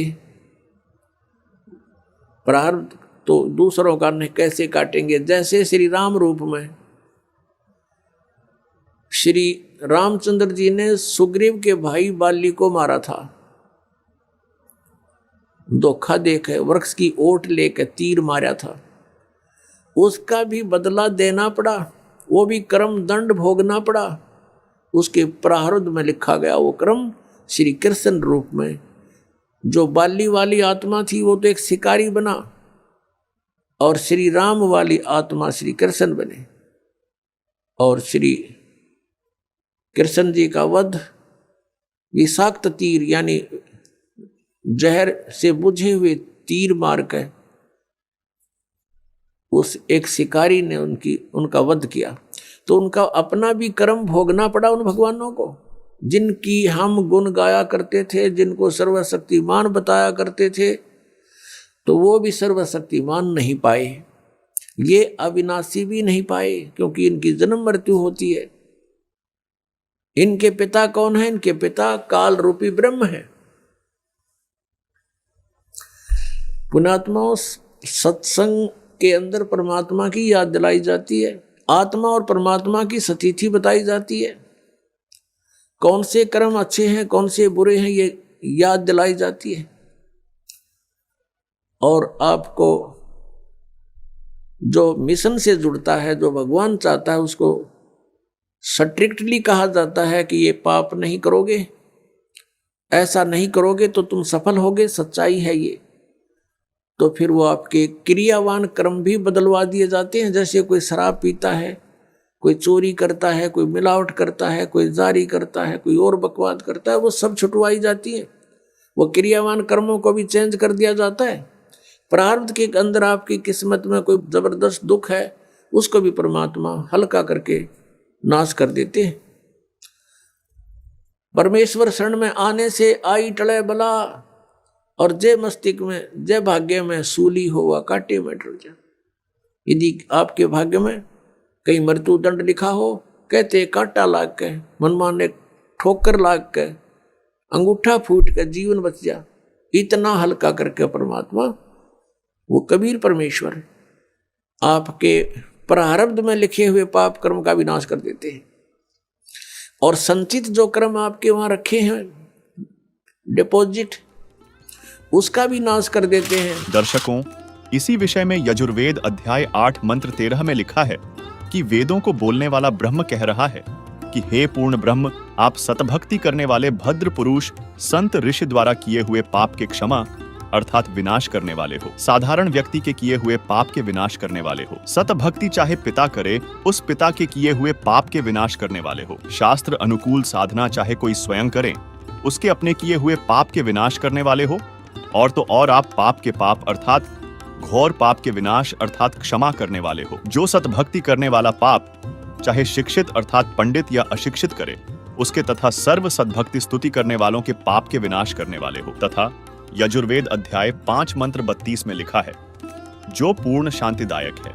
प्रारब्ध तो दूसरों का नहीं कैसे काटेंगे। जैसे श्री राम रूप में श्री रामचंद्र जी ने सुग्रीव के भाई बाली को मारा था, धोखा देकर वृक्ष की ओट लेकर तीर मारा था, उसका भी बदला देना पड़ा, वो भी कर्म दंड भोगना पड़ा। उसके प्रारब्ध में लिखा गया वो कर्म श्री कृष्ण रूप में। जो बाली वाली आत्मा थी वो तो एक शिकारी बना और श्री राम वाली आत्मा श्री कृष्ण बने। और श्री कृष्ण जी का वध विषाक्त तीर यानी जहर से बुझे हुए तीर मार कर उस एक शिकारी ने उनका वध किया। तो उनका अपना भी कर्म भोगना पड़ा उन भगवानों को, जिनकी हम गुण गाया करते थे, जिनको सर्वशक्तिमान बताया करते थे, तो वो भी सर्वशक्तिमान नहीं पाए, ये अविनाशी भी नहीं पाए, क्योंकि इनकी जन्म मृत्यु होती है। इनके पिता कौन है? इनके पिता काल रूपी ब्रह्म है। पुण्यात्माओं, सत्संग के अंदर परमात्मा की याद दिलाई जाती है, आत्मा और परमात्मा की सतिथि बताई जाती है, कौन से कर्म अच्छे हैं कौन से बुरे हैं ये याद दिलाई जाती है। और आपको जो मिशन से जुड़ता है, जो भगवान चाहता है, उसको स्ट्रिक्टली कहा जाता है कि ये पाप नहीं करोगे, ऐसा नहीं करोगे तो तुम सफल होगे, सच्चाई है ये। तो फिर वो आपके क्रियावान कर्म भी बदलवा दिए जाते हैं। जैसे कोई शराब पीता है, कोई चोरी करता है, कोई मिलावट करता है, कोई जारी करता है, कोई और बकवाद करता है, वो सब छुटवाई जाती है। वो क्रियावान कर्मों को भी चेंज कर दिया जाता है। प्रारब्ध के अंदर आपकी किस्मत में कोई जबरदस्त दुख है, उसको भी परमात्मा हल्का करके नाश कर देते हैं। परमेश्वर शरण में आने से आई टले बला, और जय मस्तिष्क में जय भाग्य में सूली हुआ कांटे में डर जा। यदि आपके भाग्य में कहीं मृत्यु दंड लिखा हो, कहते कांटा लाग के, मनमाने ठोकर लाग के, अंगूठा फूट के जीवन बच जा, इतना हल्का करके परमात्मा, वो कबीर परमेश्वर आपके प्रारब्ध में लिखे हुए पाप कर्म का विनाश कर देते हैं। और संचित जो कर्म आपके वहां रखे हैं डिपॉजिट, उसका भी नाश कर देते हैं। दर्शकों, इसी विषय में यजुर्वेद अध्याय 8 मंत्र 13 में लिखा है कि वेदों को बोलने वाला ब्रह्म कह रहा है कि हे पूर्ण ब्रह्म, आप सतभक्ति करने वाले भद्र पुरुष संत ऋषि द्वारा किए हुए पाप के क्षमा अर्थात विनाश करने वाले हो, साधारण व्यक्ति के किए हुए पाप के विनाश करने वाले हो। सतभक्ति चाहे पिता करे, उस पिता के किए हुए पाप के विनाश करने वाले हो। शास्त्र अनुकूल साधना चाहे कोई स्वयं करे, उसके अपने किए हुए पाप के विनाश करने वाले हो। और तो और आप पाप के पाप अर्थात घोर पाप के विनाश अर्थात क्षमा करने वाले हो। जो सतभक्ति करने वाला पाप चाहे शिक्षित अर्थात पंडित या अशिक्षित करे, उसके तथा सर्व सद्भक्ति स्तुति करने वालों के पाप के विनाश करने वाले हो। तथा यजुर्वेद अध्याय 5 मंत्र 32 में लिखा है, जो पूर्ण शांतिदायक है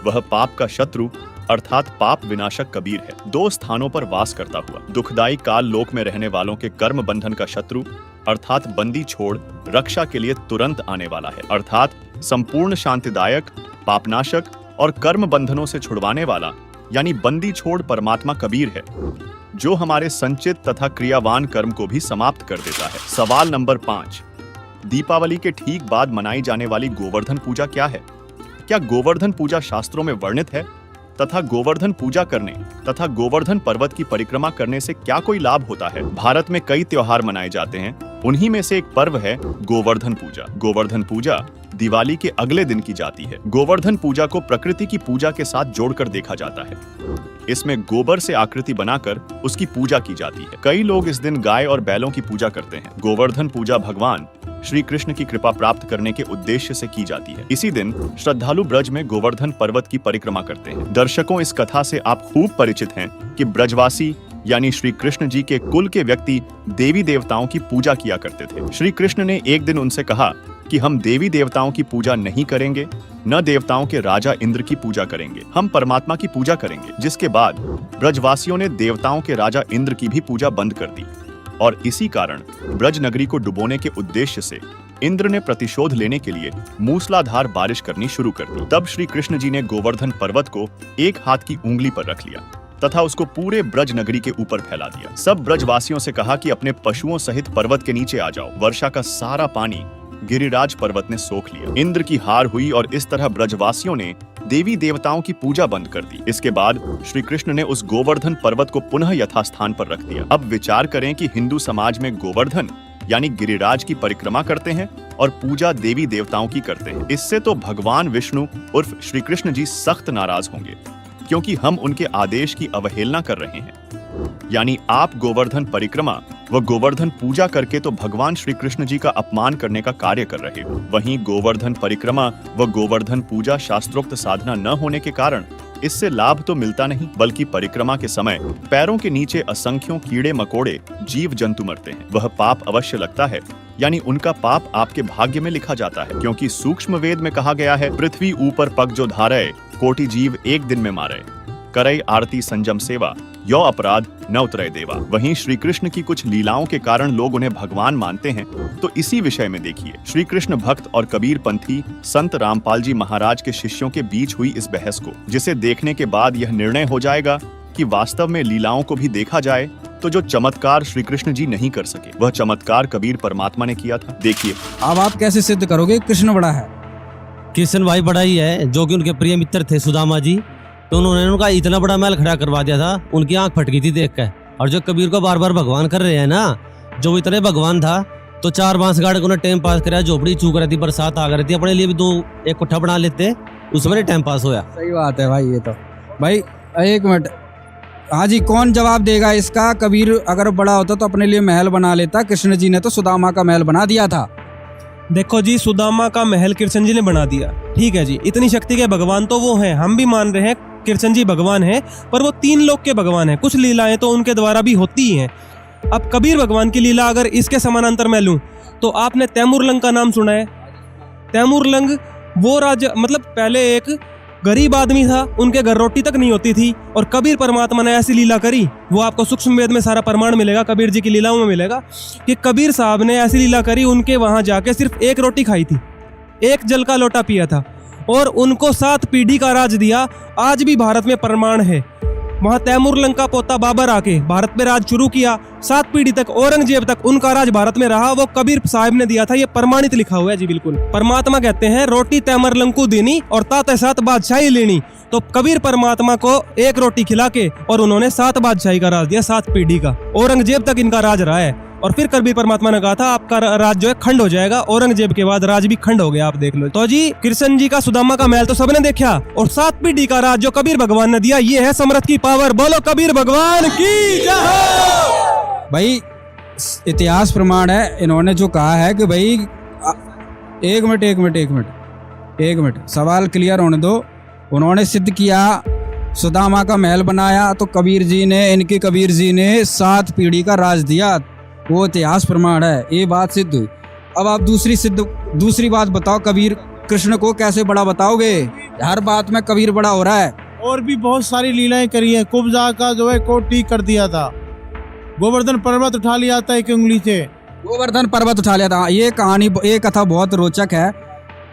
वह पाप का शत्रु अर्थात पाप विनाशक कबीर है। 2 स्थानों पर वास करता हुआ दुखदायी काल लोक में रहने वालों के कर्म बंधन का शत्रु अर्थात बंदी छोड़ रक्षा के लिए तुरंत आने वाला है, अर्थात संपूर्ण शांतिदायक, पापनाशक और कर्म बंधनों से छुड़वाने वाला यानी बंदी छोड़ परमात्मा कबीर है, जो हमारे संचित तथा क्रियावान कर्म को भी समाप्त कर देता है। सवाल नंबर 5, दीपावली के ठीक बाद मनाई जाने वाली गोवर्धन पूजा क्या है? क्या गोवर्धन पूजा शास्त्रों में वर्णित है? तथा गोवर्धन पूजा करने तथा गोवर्धन पर्वत की परिक्रमा करने से क्या कोई लाभ होता है? भारत में कई त्योहार मनाए जाते हैं, उन्हीं में से एक पर्व है गोवर्धन पूजा। गोवर्धन पूजा दिवाली के अगले दिन की जाती है। गोवर्धन पूजा को प्रकृति की पूजा के साथ जोड़कर देखा जाता है। इसमें गोबर से आकृति बनाकर उसकी पूजा की जाती है। कई लोग इस दिन गाय और बैलों की पूजा करते हैं। गोवर्धन पूजा भगवान श्री कृष्ण की कृपा प्राप्त करने के उद्देश्य से की जाती है। इसी दिन श्रद्धालु ब्रज में गोवर्धन पर्वत की परिक्रमा करते हैं। दर्शकों, इस कथा से आप खूब परिचित हैं कि ब्रजवासी यानी श्री कृष्ण जी के कुल के व्यक्ति देवी देवताओं की पूजा किया करते थे। श्री कृष्ण ने एक दिन उनसे कहा कि हम देवी देवताओं की पूजा नहीं करेंगे, न देवताओं के राजा इंद्र की पूजा करेंगे, हम परमात्मा की पूजा करेंगे। जिसके बाद ब्रजवासियों ने देवताओं के राजा इंद्र की भी पूजा बंद कर दी और इसी कारण ब्रज नगरी को डुबोने के उद्देश्य से इंद्र ने प्रतिशोध लेने के लिए मूसलाधार बारिश करनी शुरू कर दी। तब श्री कृष्ण जी ने गोवर्धन पर्वत को एक हाथ की उंगली पर रख लिया तथा उसको पूरे ब्रज नगरी के ऊपर फैला दिया। सब ब्रजवासियों से कहा कि अपने पशुओं सहित पर्वत के नीचे आ जाओ। वर्षा का सारा पानी गिरिराज पर्वत ने सोख लिया। इंद्र की हार हुई और इस तरह ब्रजवासियों ने देवी देवताओं की पूजा बंद कर दी। इसके बाद श्री कृष्ण ने उस गोवर्धन पर्वत को पुनः यथास्थान पर रख दिया। अब विचार करें कि हिंदू समाज में गोवर्धन यानी गिरिराज की परिक्रमा करते हैं और पूजा देवी देवताओं की करते हैं। इससे तो भगवान विष्णु उर्फ श्री कृष्ण जी सख्त नाराज होंगे, क्योंकि हम उनके आदेश की अवहेलना कर रहे हैं। यानी आप गोवर्धन परिक्रमा व गोवर्धन पूजा करके तो भगवान श्री कृष्ण जी का अपमान करने का कार्य कर रहे हो। वहीं गोवर्धन परिक्रमा व गोवर्धन पूजा शास्त्रोक्त साधना न होने के कारण इससे लाभ तो मिलता नहीं, बल्कि परिक्रमा के समय पैरों के नीचे असंख्यों कीड़े मकोड़े जीव जंतु मरते हैं। वह पाप अवश्य लगता है, यानी उनका पाप आपके भाग्य में लिखा जाता है, क्योंकि सूक्ष्म वेद में कहा गया है, पृथ्वी ऊपर पग जो धारे, कोटि जीव एक दिन में मारे, करई आरती संजम सेवा, यो अपराध न उतरे देवा। वहीं श्री कृष्ण की कुछ लीलाओं के कारण लोग उन्हें भगवान मानते हैं। तो इसी विषय में देखिए, श्री कृष्ण भक्त और कबीर पंथी संत रामपाल जी महाराज के शिष्यों के बीच हुई इस बहस को, जिसे देखने के बाद यह निर्णय हो जाएगा कि वास्तव में लीलाओं को भी देखा जाए तो जो चमत्कार श्री कृष्ण जी नहीं कर सके, वह चमत्कार कबीर परमात्मा ने किया था। देखिए, अब आप कैसे सिद्ध करोगे कृष्ण बड़ा है? कृष्ण भाई बड़ा ही है, जो कि उनके प्रिय मित्र थे सुदामा जी, तो उन्होंने उनका इतना बड़ा महल खड़ा करवा दिया था, उनकी आंख फट गई थी देख कर। और जो कबीर को बार बार भगवान कर रहे हैं ना, जो इतने भगवान था तो 4 बांस गाड़ के उन्हें टाइम पास कराया, झोपड़ी चूक रही थी, बरसात आ रही थी, अपने लिए भी 2-1 कोठा बना लेते, उसमें टाइम पास होया। सही बात है भाई। ये तो भाई एक मिनट, हाँ जी, कौन जवाब देगा इसका? कबीर अगर बड़ा होता तो अपने लिए महल बना लेता, कृष्ण जी ने तो सुदामा का महल बना दिया था। देखो जी, सुदामा का महल कृष्ण जी ने बना दिया, ठीक है जी, इतनी शक्ति के भगवान तो वो हैं, हम भी मान रहे हैं कृष्ण जी भगवान हैं, पर वो 3 लोक के भगवान हैं। कुछ लीलाएं तो उनके द्वारा भी होती ही हैं। अब कबीर भगवान की लीला अगर इसके समानांतर मैं लूं तो आपने तैमूरलंग का नाम सुना है? तैमूरलंग वो राजा, मतलब पहले एक गरीब आदमी था, उनके घर रोटी तक नहीं होती थी, और कबीर परमात्मा ने ऐसी लीला करी, वो आपको सूक्ष्म वेद में सारा प्रमाण मिलेगा, कबीर जी की लीलाओं में मिलेगा कि कबीर साहब ने ऐसी लीला करी, उनके वहां जाके सिर्फ 1 रोटी खाई थी, 1 जल का लोटा पिया था, और उनको 7 पीढ़ी का राज दिया। आज भी भारत में प्रमाण है, वहां तैमूरलंग का पोता बाबर आके भारत में राज शुरू किया, 7 पीढ़ी तक, औरंगजेब तक उनका राज भारत में रहा, वो कबीर साहब ने दिया था, ये प्रमाणित लिखा हुआ है जी। बिल्कुल, परमात्मा कहते हैं रोटी तैमूरलंग को देनी और ताते 7 बादशाही लेनी, तो कबीर परमात्मा को 1 रोटी खिला के और उन्होंने 7 बादशाही का राज दिया, 7 पीढ़ी का, औरंगजेब तक इनका राज रहा है। और फिर कबीर परमात्मा ने कहा था आपका राज जो है खंड हो जाएगा, औरंगजेब के बाद राज भी खंड हो गया, आप देख लो। तो जी कृष्ण जी का सुदामा का महल तो सबने देखा, और 7 पीढ़ी का राज जो कबीर भगवान ने दिया, ये है समर्थ की पावर। बोलो कबीर भगवान की जय। भाई इतिहास प्रमाण है, इन्होंने जो कहा है कि भाई एक मिनट सवाल क्लियर होने दो। उन्होंने सिद्ध किया सुदामा का महल बनाया, तो कबीर जी ने 7 पीढ़ी का राज दिया, वो इतिहास प्रमाण है, ये बात सिद्ध हुई। अब आप दूसरी बात बताओ, कबीर कृष्ण को कैसे बड़ा बताओगे? हर बात में कबीर बड़ा हो रहा है। और भी बहुत सारी लीलाएं करी है, कुब्जा का जो है कोट ठीक कर दिया था, गोवर्धन पर्वत उठा लिया था 1 उंगली से, गोवर्धन पर्वत उठा लिया था। ये कथा बहुत रोचक है।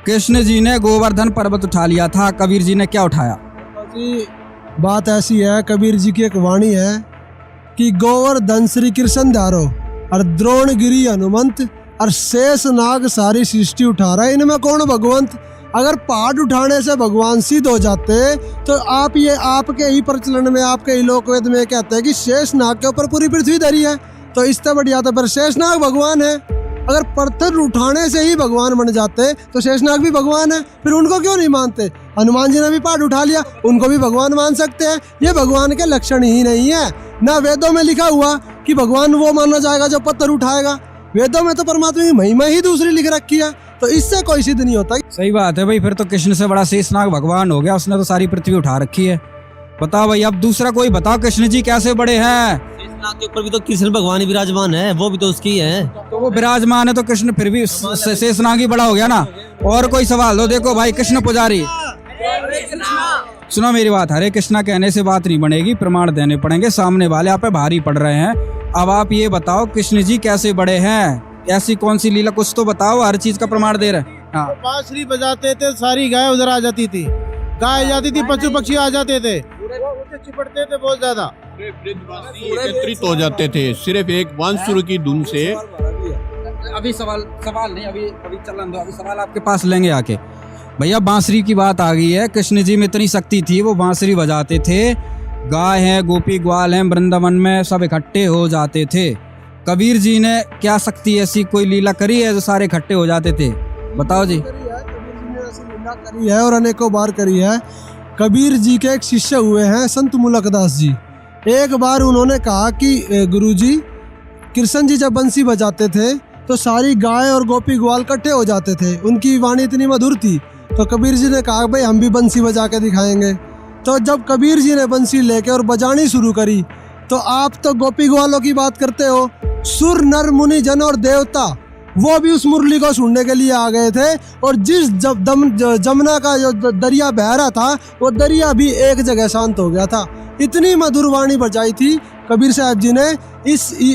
कृष्ण जी ने गोवर्धन पर्वत उठा लिया था, कबीर जी ने क्या उठाया? बात ऐसी है, कबीर जी की एक वाणी है कि गोवर्धन श्री कृष्ण धारो और द्रोणगिरी हनुमंत और शेष नाग सारी सृष्टि उठा रहा है, इनमें कौन भगवंत? अगर पहाड़ उठाने से भगवान सिद्ध हो जाते तो आप ये आपके ही प्रचलन में, आपके ही लोकवेद में कहते हैं कि शेष नाग के ऊपर पूरी पृथ्वी धरी है, तो इससे बढ़िया तो फिर शेष नाग भगवान है। अगर पत्थर उठाने से ही भगवान बन जाते तो शेषनाग भी भगवान है, फिर उनको क्यों नहीं मानते? हनुमान जी ने भी पहाड़ उठा लिया, उनको भी भगवान मान सकते हैं। ये भगवान के लक्षण ही नहीं है। ना वेदों में लिखा हुआ कि भगवान वो माना जाएगा जो पत्थर उठाएगा, वेदों में तो परमात्मा की महिमा ही दूसरी लिख रखी है, तो इससे कोई सिद्ध नहीं होता। सही बात है भाई, फिर तो कृष्ण से बड़ा शेषनाग भगवान हो गया, उसने तो सारी पृथ्वी उठा रखी है। बताओ भाई, अब दूसरा कोई बताओ, कृष्ण जी कैसे बड़े हैं? शेषनाग के ऊपर भी तो कृष्ण भगवान ही विराजमान है, वो भी तो उसकी है, तो वो विराजमान है तो कृष्ण फिर भी शेषनाग ही बड़ा हो गया ना। और कोई सवाल हो? देखो भाई, कृष्ण पुजारी सुनो मेरी बात, हरे कृष्णा कहने से बात नहीं बनेगी, प्रमाण देने पड़ेंगे, सामने वाले आप पे भारी पड़ रहे हैं। अब आप ये बताओ कृष्ण जी कैसे बड़े हैं, ऐसी कौन सी लीला, कुछ तो बताओ, हर चीज का प्रमाण दे रहे हैं। हाँ। बांसुरी बजाते थे, सारी गाय उधर आ जाती थी, गाय जाती थी, पशु पक्षी आ जाते थे, वो चिपटते थे बहुत ज्यादा, एकत्रित हो जाते थे सिर्फ एक बांसुरी की धुन से। अभी सवाल नहीं, अभी चलन दो, अभी सवाल आपके पास लेंगे आके। भैया बांसुरी की बात आ गई है, कृष्ण जी में इतनी शक्ति थी, वो बांसुरी बजाते थे, गाय हैं, गोपी ग्वाल हैं, वृंदावन में सब इकट्ठे हो जाते थे। कबीर जी ने क्या शक्ति ऐसी कोई लीला करी है जो सारे इकट्ठे हो जाते थे, बताओ जी। कबीर जी ने ऐसी लीला करी है और अनेकों बार करी है। कबीर जी के एक शिष्य हुए हैं संत मुलकदास जी। एक बार उन्होंने कहा कि गुरुजी, कृष्ण जी जब बंसी बजाते थे तो सारी गाय और गोपी ग्वाल इकट्ठे हो जाते थे, उनकी वाणी इतनी मधुर थी। तो कबीर जी ने कहा भाई हम भी बंसी बजा के दिखाएंगे। तो जब कबीर जी ने बंसी लेके और बजानी शुरू करी तो आप तो गोपी ग्वालों की बात करते हो, सुर नर मुनि जन और देवता वो भी उस मुरली को सुनने के लिए आ गए थे। और जिस जमुना का जो दरिया बह रहा था वो दरिया भी एक जगह शांत हो गया था। इतनी मधुर वाणी बजाई थी कबीर साहब जी ने।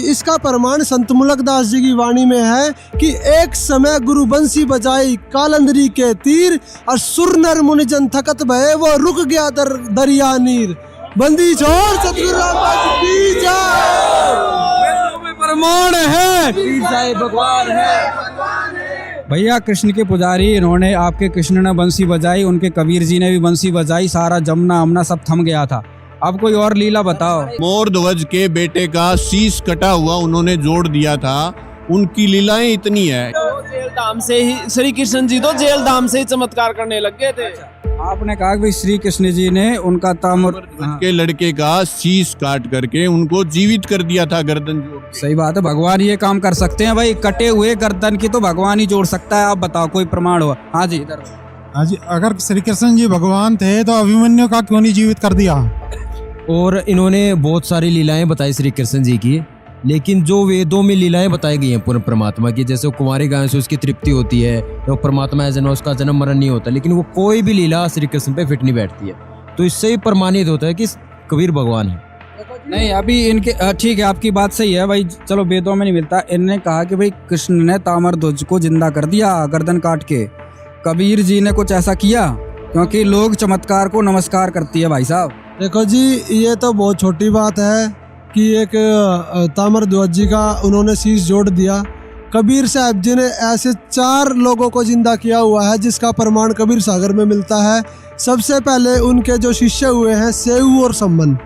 इसका प्रमाण संत मुलकदास जी की वाणी में है कि एक समय गुरु बंसी बजाई कालंदरी के तीर, और सुर नर मुनि जन थकत भये वो रुक गया दरिया नीर। बंदी छोड़ सतगुरु रामदास की जय। प्रमाण है भगवान है। भैया कृष्ण के पुजारी, इन्होंने आपके कृष्ण ने बंसी बजाई, उनके कबीर जी ने भी बंसी बजाई, सारा जमुना अमना सब थम गया था। अब कोई और लीला बताओ। मोर ध्वज के बेटे का शीश कटा हुआ उन्होंने जोड़ दिया था, उनकी लीलाएं इतनी है। जेल धाम से ही श्री कृष्ण जी तो जेल धाम से ही चमत्कार करने लग गए थे। आपने कहा कि श्री कृष्ण जी ने उनका ताम्र के लड़के का शीश काट करके उनको जीवित कर दिया था, गर्दन जोड़ के। सही बात है, भगवान ये काम कर सकते हैं भाई, कटे हुए गर्दन की तो भगवान ही जोड़ सकता है। आप बताओ कोई प्रमाण हो। हाँ जी इधर। हाँ जी, अगर श्री कृष्ण जी भगवान थे तो अभिमन्यु का क्यों नहीं जीवित कर दिया। और इन्होंने बहुत सारी लीलाएं बताई श्री कृष्ण जी की, लेकिन जो वेदों में लीलाएं बताई गई हैं पूर्ण परमात्मा की, जैसे कुंवारी गायों से उसकी तृप्ति होती है, तो परमात्मा है जन्म, उसका जन्म मरण नहीं होता, लेकिन वो कोई भी लीला श्री कृष्ण पे फिट नहीं बैठती है। तो इससे ही प्रमाणित होता है कि कबीर भगवान है। नहीं अभी इनके ठीक है, आपकी बात सही है भाई, चलो वेदों में नहीं मिलता। इनने कहा कि भाई कृष्ण ने ताम्र ध्वज को जिंदा कर दिया गर्दन काट के। कबीर जी ने कुछ ऐसा किया? क्योंकि लोग चमत्कार को नमस्कार करती है भाई साहब। देखो जी, ये तो बहुत छोटी बात है कि एक ताम्र ध्वज जी का उन्होंने शीश जोड़ दिया। कबीर साहब जी ने ऐसे 4 लोगों को जिंदा किया हुआ है जिसका प्रमाण कबीर सागर में मिलता है। सबसे पहले उनके जो शिष्य हुए हैं सेऊ और सम्मन,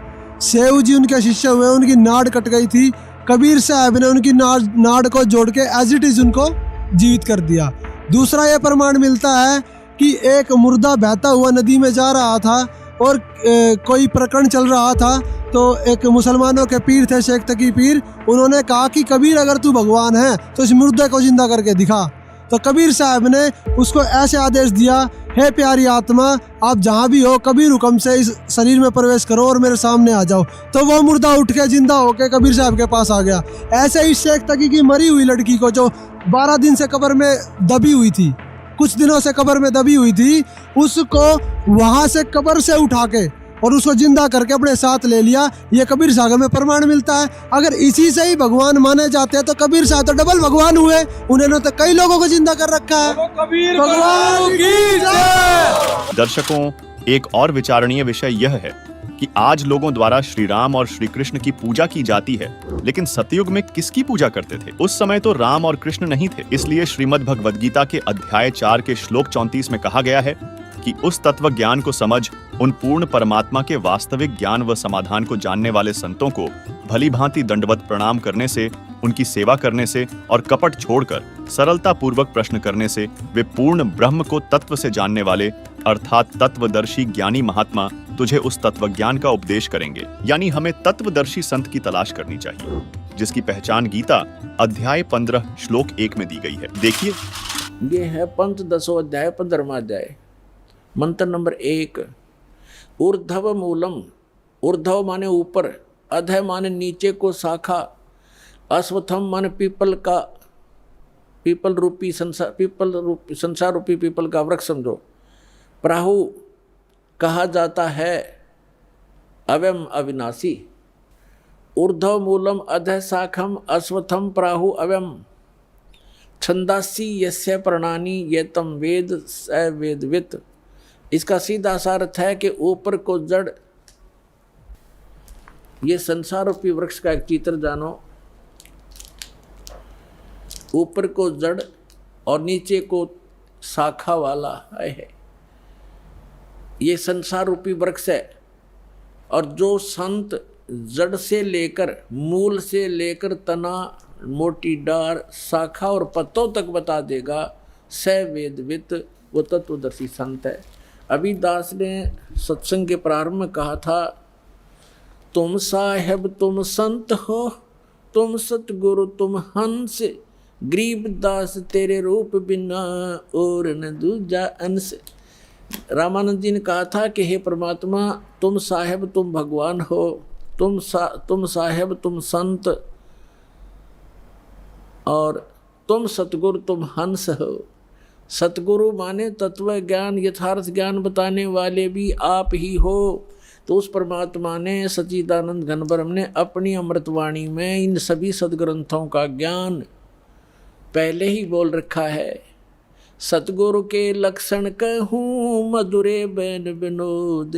सेऊ जी उनके शिष्य हुए, उनकी नाड़ कट गई थी, कबीर साहब ने उनकी नाड़ को जोड़ के एज इट इज उनको जीवित कर दिया। दूसरा ये प्रमाण मिलता है कि एक मुर्दा बहता हुआ नदी में जा रहा था और कोई प्रकरण चल रहा था, तो एक मुसलमानों के पीर थे शेख तकी पीर, उन्होंने कहा कि कबीर अगर तू भगवान है तो इस मुर्दे को जिंदा करके दिखा। तो कबीर साहब ने उसको ऐसे आदेश दिया, हे प्यारी आत्मा, आप जहाँ भी हो कबीर हुक्म से इस शरीर में प्रवेश करो और मेरे सामने आ जाओ। तो वो मुर्दा उठ के जिंदा होके कबीर साहब के पास आ गया। ऐसे ही शेख तकी की मरी हुई लड़की को, जो 12 दिन से कब्र में दबी हुई थी, कुछ दिनों से कब्र में दबी हुई थी, उसको वहां से कब्र से उठा के और उसको जिंदा करके अपने साथ ले लिया। ये कबीर सागर में प्रमाण मिलता है। अगर इसी से ही भगवान माने जाते हैं तो कबीर साहब तो डबल भगवान हुए, उन्होंने तो कई लोगों को जिंदा कर रखा है। भगवान की जय। दर्शकों, एक और विचारणीय विषय यह है कि आज लोगों द्वारा श्री राम और श्री कृष्ण की पूजा की जाती है, लेकिन सतयुग में किसकी पूजा करते थे? उस समय तो राम और कृष्ण नहीं थे। इसलिए श्रीमद् भगवद गीता के अध्याय 4 के श्लोक 34 में कहा गया है कि उस तत्व ज्ञान को समझ उन पूर्ण परमात्मा के वास्तविक ज्ञान व समाधान को जानने वाले संतों को भली भांति दंडवत प्रणाम करने से, उनकी सेवा करने से और कपट छोड़कर सरलता पूर्वक प्रश्न करने से वे पूर्ण ब्रह्म को तत्व से जानने वाले अर्थात तत्वदर्शी ज्ञानी महात्मा तुझे उस तत्व ज्ञान का उपदेश करेंगे। यानी हमें तत्वदर्शी संत की तलाश करनी चाहिए, जिसकी पहचान गीता अध्याय 15 श्लोक 1 में दी गई है। देखिए, ये है पंचदशो अध्याय 15वां अध्याय, मंत्र नंबर 1। ऊर्ध्व मूलम, ऊर्ध्व माने ऊपर, अधः माने नीचे को शाखा, अश्वत्थम माने पीपल का, पीपल रूपी संसार, पीपल रूपी संसार रूपी पीपल का वृक्ष समझो। प्राहु कहा जाता है अव्यम अविनाशी। ऊर्ध्व मूलम अधः शाखम अश्वत्थम प्राहु अव्यम छंदासी यस्य प्रणानी ये तम वेद स वेदवित। इसका सीधा सा अर्थ है कि ऊपर को जड़, ये संसार रूपी वृक्ष का एक चित्र जानो। ऊपर को जड़ और नीचे को शाखा वाला है, ये संसार रूपी वृक्ष है। और जो संत जड़ से लेकर, मूल से लेकर तना, मोटी डार, शाखा और पत्तों तक बता देगा, स वेदवित, वो तत्वदर्शी संत है। अभी दास ने सत्संग के प्रारंभ में कहा था, तुम साहेब तुम संत हो, तुम सतगुरु तुम हंस, गरीब दास तेरे रूप बिना और न दूजा अंश। रामानंद जी ने कहा था कि हे परमात्मा, तुम साहेब तुम भगवान हो, तुम साहेब तुम संत, और तुम सतगुरु तुम हंस हो। सतगुरु माने तत्व ज्ञान, यथार्थ ज्ञान बताने वाले भी आप ही हो। तो उस परमात्मा ने, सच्चिदानंद घन ब्रह्म ने अपनी अमृतवाणी में इन सभी सदग्रंथों का ज्ञान पहले ही बोल रखा है। सतगुरु के लक्षण कहूँ मधुरे बैन विनोद,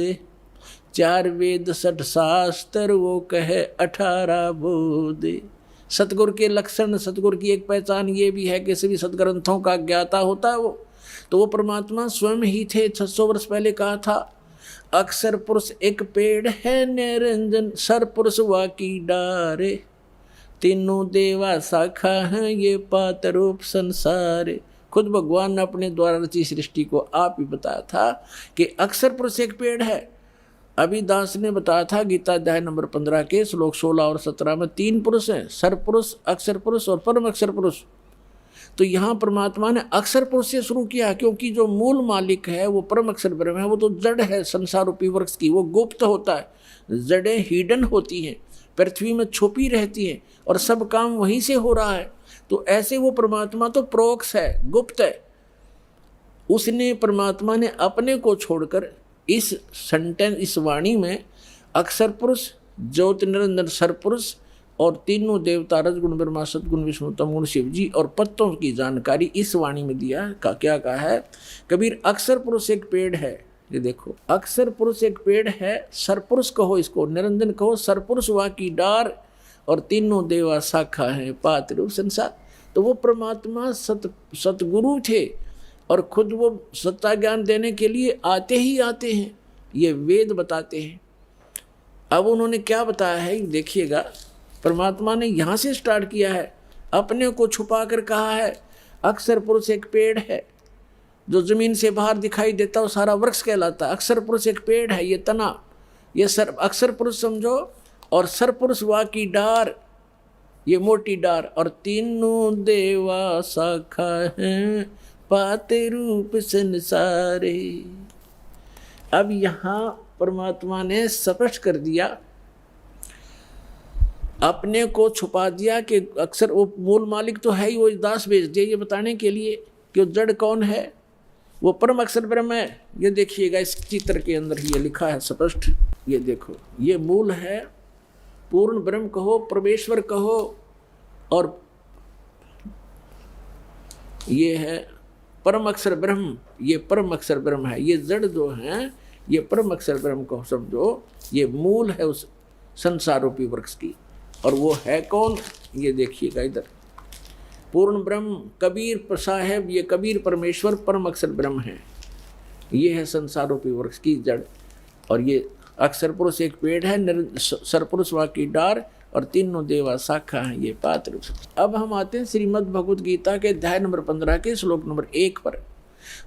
4 वेद 60 शास्त्र वो कहे 18 बोध। सतगुरु के लक्षण, सतगुरु की एक पहचान ये भी है कि सभी सदग्रंथों का ज्ञाता होता है वो। तो वो परमात्मा स्वयं ही थे। 600 वर्ष पहले कहा था, अक्षर पुरुष एक पेड़ है निरंजन, सर पुरुष वाकी डारे, तीनों देवा शाखा हैं ये पात रूप संसारे। खुद भगवान ने अपने द्वारा रची सृष्टि को आप ही बताया था कि अक्षर पुरुष एक पेड़ है। अभी दास ने बताया था गीता अध्याय नंबर 15 के श्लोक 16 और 17 में 3 पुरुष हैं, सर पुरुष, अक्षर पुरुष और परम अक्षर पुरुष। तो यहाँ परमात्मा ने अक्षर पुरुष से शुरू किया, क्योंकि जो मूल मालिक है वो परम अक्षर ब्रह्म है। वो तो जड़ है संसार रूपी वृक्ष की, वो गुप्त होता है। जड़ें हिडन होती हैं, पृथ्वी में छुपी रहती हैं, और सब काम वहीं से हो रहा है। तो ऐसे वो परमात्मा तो प्रोक्ष है, गुप्त है। उसने, परमात्मा ने अपने को छोड़कर इस सेंटेंस, इस वाणी में अक्षर पुरुष, ज्योति निरंजन सर पुरुष और तीनों देवता रजगुण ब्रह्मा सतगुण विष्णु तमगुण शिव जी और पत्तों की जानकारी इस वाणी में दिया। का क्या कहा है कबीर? अक्षर पुरुष एक पेड़ है। ये देखो, अक्षर पुरुष एक पेड़ है, सर पुरुष कहो इसको, निरंजन कहो, सर पुरुष वहाँ की डार और तीनों देवा शाखा है पात रूप संसार। तो वो परमात्मा सतगुरु थे और खुद वो सत्ता ज्ञान देने के लिए आते ही आते हैं, ये वेद बताते हैं। अब उन्होंने क्या बताया है देखिएगा, परमात्मा ने यहाँ से स्टार्ट किया है, अपने को छुपा कर कहा है अक्षर पुरुष एक पेड़ है, जो जमीन से बाहर दिखाई देता है वो सारा वृक्ष कहलाता है। अक्षर पुरुष एक पेड़ है, ये तना, ये सर अक्षर पुरुष समझो, और सर पुरुष वा की डार, ये मोटी डार, और तीनों देवा शाखा हैं पाते रूप संसारे। अब यहाँ परमात्मा ने स्पष्ट कर दिया, अपने को छुपा दिया कि अक्सर वो मूल मालिक तो है ही, वो दास भेज दिया ये बताने के लिए कि जड़ कौन है, वो परम अक्षर ब्रह्म है। ये देखिएगा इस चित्र के अंदर ये लिखा है स्पष्ट, ये देखो, ये मूल है, पूर्ण ब्रह्म कहो, परमेश्वर कहो, और ये है परम अक्षर ब्रह्म, ये परम अक्षर ब्रह्म है। ये जड़ जो हैं ये परम अक्षर ब्रह्म को समझो, ये मूल है उस संसार रूपी वृक्ष की। और वो है कौन, ये देखिएगा इधर, पूर्ण ब्रह्म कबीर साहेब, ये कबीर परमेश्वर परम अक्षर ब्रह्म है। ये है संसार रूपी वृक्ष की जड़, और ये अक्षर पुरुष एक पेड़ है, सरपुरुष वा की डार, और तीनों देवा शाखा हैं ये पात्र। अब हम आते हैं श्रीमद् भगवद गीता के अध्याय नंबर 15 के श्लोक नंबर 1 पर।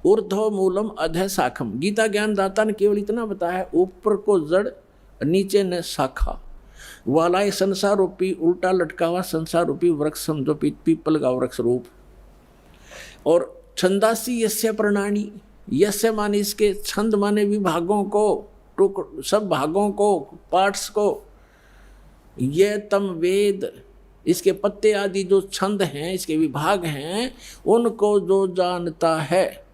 ऊर्ध्व मूलम अधः शाखम। गीता ज्ञान दाता ने केवल इतना बताया है, ऊपर को जड़, नीचे न शाखा वाला ये संसार रूपी उल्टा लटका हुआ संसार रूपी वृक्ष समझो, पीपल का वृक्ष रूप। और छंदासी यस्य प्रणानी, यस्य माने इसके, छंद माने विभागों को, सब भागों को, पार्ट्स को, ये तम वेद, इसके पत्ते आदि जो छंद हैं, इसके विभाग हैं, उनको जो जानता है,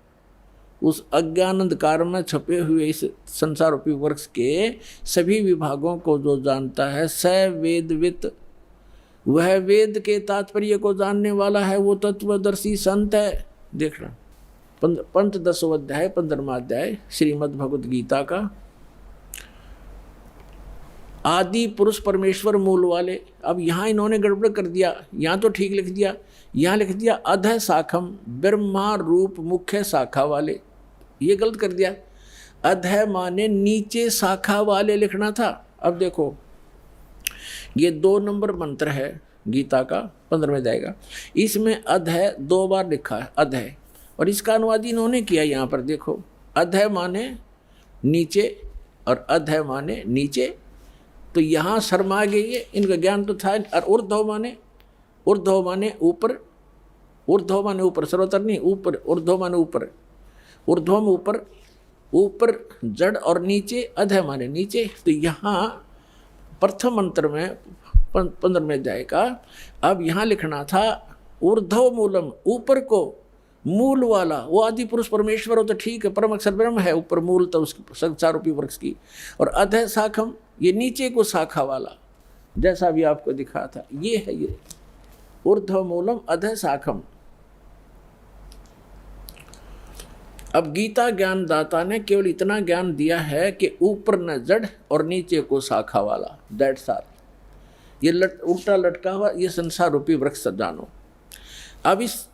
उस अज्ञान अंधकार में छपे हुए इस संसार रूपी वृक्ष के सभी विभागों को जो जानता है, स वेदवित, वह वेद के तात्पर्य को जानने वाला है, वो तत्वदर्शी संत है। देखना पंचदशों अध्याय 15वां अध्याय श्रीमद् भगवद गीता का। आदि पुरुष परमेश्वर मूल वाले। अब यहाँ इन्होंने गड़बड़ कर दिया, यहाँ तो ठीक लिख दिया, यहाँ लिख दिया अध शाखम, ब्रह्मा रूप मुख्य शाखा वाले, ये गलत कर दिया। अध माने नीचे शाखा वाले लिखना था। अब देखो ये 2 नंबर मंत्र है गीता का 15वें अध्याय का, इसमें अध 2 बार लिखा है अध, और इसका अनुवाद इन्होंने किया यहाँ पर। देखो अध माने नीचे और अध माने नीचे, तो यहाँ शर्मा गई है, इनका ज्ञान तो था। और ऊर्ध्व माने ऊपर, ऊर्ध्व माने ऊपर, सर्वतर नहीं ऊपर, ऊर्ध्व माने ऊपर, ऊर्ध्वम ऊपर, ऊपर जड़ और नीचे अध माने नीचे। तो यहाँ प्रथम मंत्र में 15वें अध्याय का अब यहाँ लिखना था ऊर्ध्व मूलम, ऊपर को मूल वाला, वो आदि पुरुष परमेश्वर हो तो ठीक है, परम अक्षर ब्रह्म है, ऊपर मूल तो उसकी संसार रूपी वृक्ष की। और अध शाखम, ये नीचे को शाखा वाला, जैसा भी आपको दिखा था, ये है ये ऊर्ध्व मूलम अध शाखम। अब गीता ज्ञानदाता ने केवल इतना ज्ञान दिया है कि ऊपर न जड़ और नीचे को शाखा वाला, दैट्स ऑल। ये उल्टा लटका हुआ ये संसार रूपी वृक्ष जानो। अब इस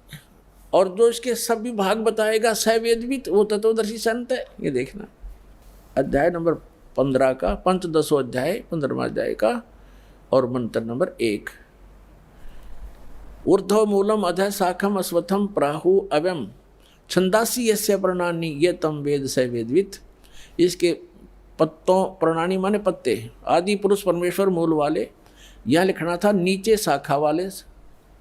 और जो इसके सब विभाग बताएगा सवेदवित, वो तत्वदर्शी संत है। ये देखना अध्याय नंबर 15 का, पंचदशों अध्याय 15वां अध्याय का और मंत्र नंबर 1। ऊर्ध्व मूलम अध शाखम अश्वत्थम प्राहु अव्यम छंदासी यस्य प्रणानी ये तम वेद स वेदवित। इसके पत्तों, प्रणानी माने पत्ते, आदि पुरुष परमेश्वर मूल वाले, यहाँ लिखना था नीचे शाखा वाले,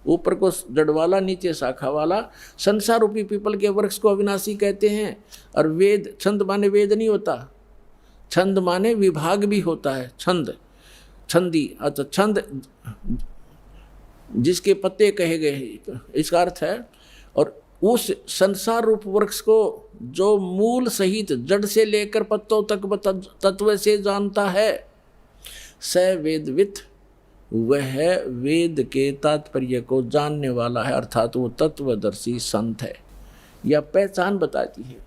ऊपर को जड़ वाला नीचे शाखा वाला। संसार रूपी पीपल के वृक्ष को अविनाशी कहते हैं। और वेद, छंद माने वेद नहीं होता, छंद माने विभाग भी होता है, छंद, छंदी। अच्छा छंद जिसके पत्ते कहे गए, इसका अर्थ है। और उस संसार रूप वृक्ष को जो मूल सहित जड़ से लेकर पत्तों तक तत्व से जानता है, स वेदवित, वह वेद के तात्पर्य को जानने वाला है, अर्थात वो तत्वदर्शी संत है। यह पहचान बताती है।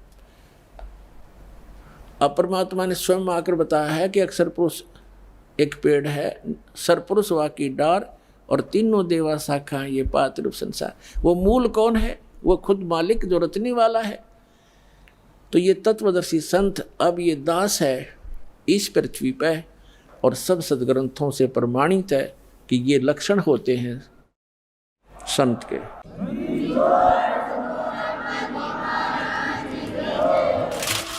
अब परमात्मा ने स्वयं आकर बताया है कि अक्षर पुरुष एक पेड़ है, सरपुरुष वाकी डार और तीनों देवा शाखा, ये पात रूप संसार। वो मूल कौन है? वो खुद मालिक जो रचने वाला है। तो ये तत्वदर्शी संत अब ये दास है इस पृथ्वी पर, और सब सदग्रंथों से प्रमाणित है कि ये लक्षण होते हैं संत के।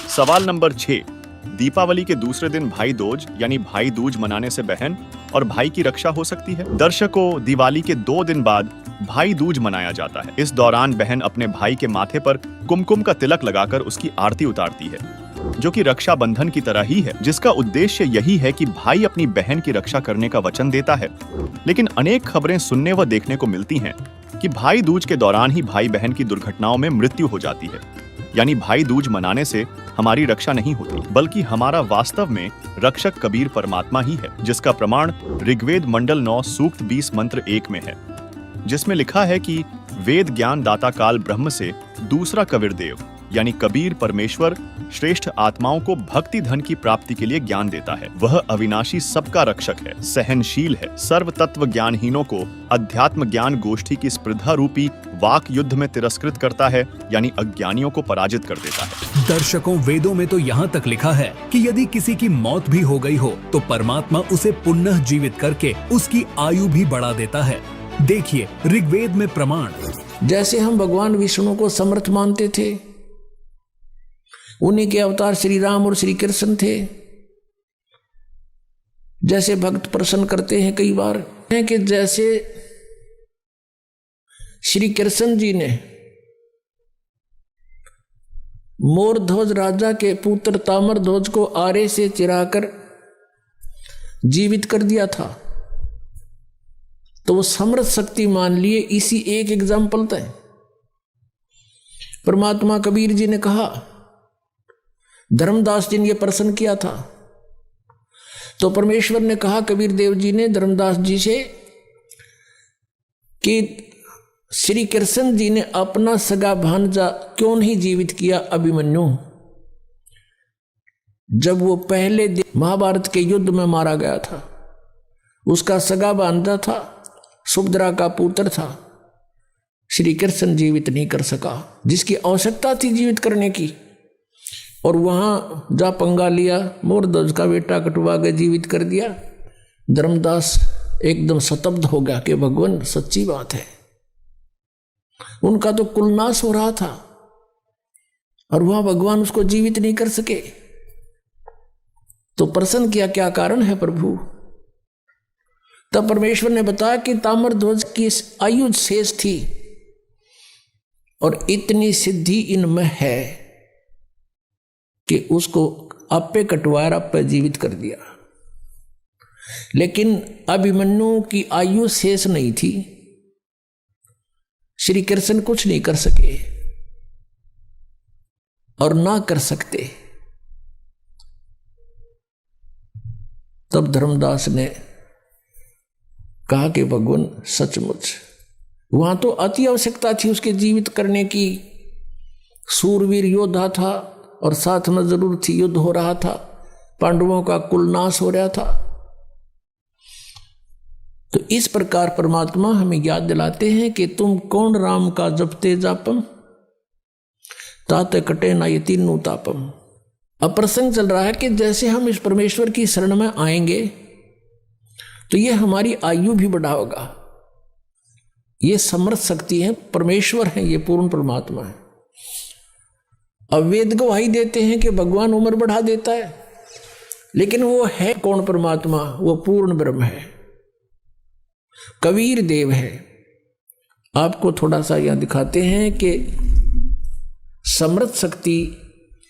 सवाल नंबर 6। दीपावली के दूसरे दिन भाई दूज यानी भाई दूज मनाने से बहन और भाई की रक्षा हो सकती है। दर्शकों, दिवाली के 2 दिन बाद भाई दूज मनाया जाता है। इस दौरान बहन अपने भाई के माथे पर कुमकुम का तिलक लगाकर उसकी आरती उतारती है, जो कि रक्षा बंधन की तरह ही है, जिसका उद्देश्य यही है कि भाई अपनी बहन की रक्षा करने का वचन देता है। लेकिन अनेक खबरें सुनने व देखने को मिलती हैं कि भाई दूज के दौरान ही भाई बहन की दुर्घटनाओं में मृत्यु हो जाती है। यानी भाई दूज मनाने से हमारी रक्षा नहीं होती, बल्कि हमारा वास्तव में रक्षक कबीर परमात्मा ही है, जिसका प्रमाण ऋग्वेद मंडल 9 सूक्त 20 मंत्र 1 में है, जिसमें लिखा है कि वेद ज्ञान दाता काल ब्रह्म से दूसरा कबीर देव यानी कबीर परमेश्वर श्रेष्ठ आत्माओं को भक्ति धन की प्राप्ति के लिए ज्ञान देता है। वह अविनाशी सबका रक्षक है, सहनशील है, सर्व तत्व ज्ञानहीनों को अध्यात्म ज्ञान गोष्ठी की स्पर्धा रूपी वाक युद्ध में तिरस्कृत करता है, यानी अज्ञानियों को पराजित कर देता है। दर्शकों, वेदों में तो यहाँ तक लिखा है कि यदि किसी की मौत भी हो गई हो तो परमात्मा उसे पुनः जीवित करके उसकी आयु भी बढ़ा देता है। देखिए ऋग्वेद में प्रमाण। जैसे हम भगवान विष्णु को समर्थ मानते थे, उन्हीं के अवतार श्री राम और श्री कृष्ण थे। जैसे भक्त प्रश्न करते हैं कई बार कि जैसे श्री कृष्ण जी ने मोर ध्वज राजा के पुत्र तामर ध्वज को आरे से चिराकर जीवित कर दिया था, तो वो समर्थ शक्ति मान लिए। इसी एक एग्जाम्पल था। परमात्मा कबीर जी ने कहा, धर्मदास जी ने यह प्रश्न किया था, तो परमेश्वर ने कहा कबीर देव जी ने धर्मदास जी से कि श्री कृष्ण जी ने अपना सगा भांजा क्यों नहीं जीवित किया अभिमन्यु, जब वो पहले महाभारत के युद्ध में मारा गया था। उसका सगा भांजा था, सुभद्रा का पुत्र था, श्री कृष्ण जीवित नहीं कर सका, जिसकी आवश्यकता थी जीवित करने की। और वहां जा पंगा लिया, मोरध्वज का बेटा कटवा के जीवित कर दिया। धर्मदास एकदम स्तब्ध हो गया कि भगवान सच्ची बात है, उनका तो कुलनाश हो रहा था और वहां भगवान उसको जीवित नहीं कर सके। तो प्रश्न किया, क्या कारण है प्रभु? तब परमेश्वर ने बताया कि ताम्रध्वज की आयु शेष थी और इतनी सिद्धि इनमें है कि उसको आपे कटवाया, आपे जीवित कर दिया। लेकिन अभिमन्यु की आयु शेष नहीं थी, श्री कृष्ण कुछ नहीं कर सके और ना कर सकते। तब धर्मदास ने कहा कि भगवान सचमुच वहां तो अति आवश्यकता थी उसके जीवित करने की। सूरवीर योद्धा था और साथ में जरूर थी, युद्ध हो रहा था, पांडवों का कुलनाश हो रहा था। तो इस प्रकार परमात्मा हमें याद दिलाते हैं कि तुम कौन राम का जपते जापम, ताते कटे ना ये तीनों तापम। अब प्रसंग चल रहा है कि जैसे हम इस परमेश्वर की शरण में आएंगे तो ये हमारी आयु भी बढ़ाएगा। ये समर्थ शक्ति है, परमेश्वर है, ये पूर्ण परमात्मा है। अब वेद गवाही देते हैं कि भगवान उम्र बढ़ा देता है, लेकिन वो है कौन परमात्मा? वो पूर्ण ब्रह्म है, कबीर देव है। आपको थोड़ा सा यहां दिखाते हैं कि समर्थ शक्ति,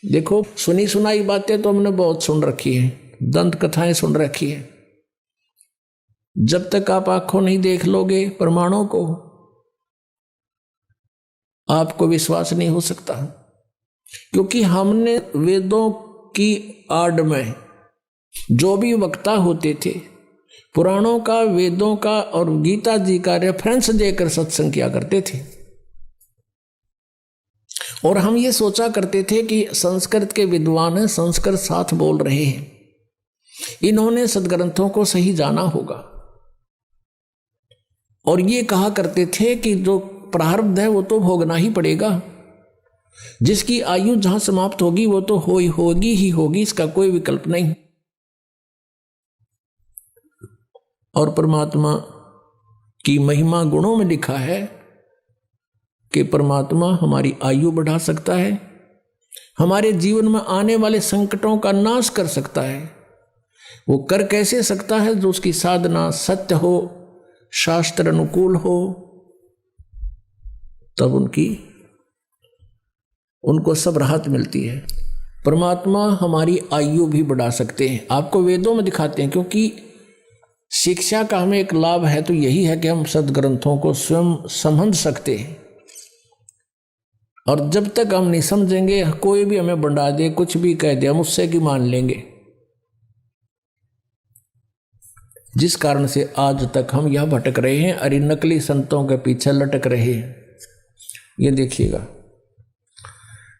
देखो सुनी सुनाई बातें तो हमने बहुत सुन रखी है, दंत कथाएं सुन रखी है। जब तक आप आंखों नहीं देख लोगे प्रमाणों को, आपको विश्वास नहीं हो सकता। क्योंकि हमने वेदों की आड़ में जो भी वक्ता होते थे, पुराणों का, वेदों का और गीता जी का रेफरेंस देकर सत्संग किया करते थे। और हम ये सोचा करते थे कि संस्कृत के विद्वान हैं, संस्कृत साथ बोल रहे हैं, इन्होंने सदग्रंथों को सही जाना होगा। और ये कहा करते थे कि जो प्रारब्ध है वो तो भोगना ही पड़ेगा, जिसकी आयु जहां समाप्त होगी वो तो होगी ही होगी, इसका कोई विकल्प नहीं। और परमात्मा की महिमा गुणों में लिखा है कि परमात्मा हमारी आयु बढ़ा सकता है, हमारे जीवन में आने वाले संकटों का नाश कर सकता है। वो कर कैसे सकता है? जो उसकी साधना सत्य हो, शास्त्र अनुकूल हो, तब उनको सब राहत मिलती है। परमात्मा हमारी आयु भी बढ़ा सकते हैं, आपको वेदों में दिखाते हैं। क्योंकि शिक्षा का हमें एक लाभ है तो यही है कि हम सदग्रंथों को स्वयं समझ सकते हैं। और जब तक हम नहीं समझेंगे, कोई भी हमें बंडा दे, कुछ भी कह दे, हम उससे की मान लेंगे। जिस कारण से आज तक हम यह भटक रहे हैं, अरे नकली संतों के पीछे लटक रहे हैं। ये देखिएगा,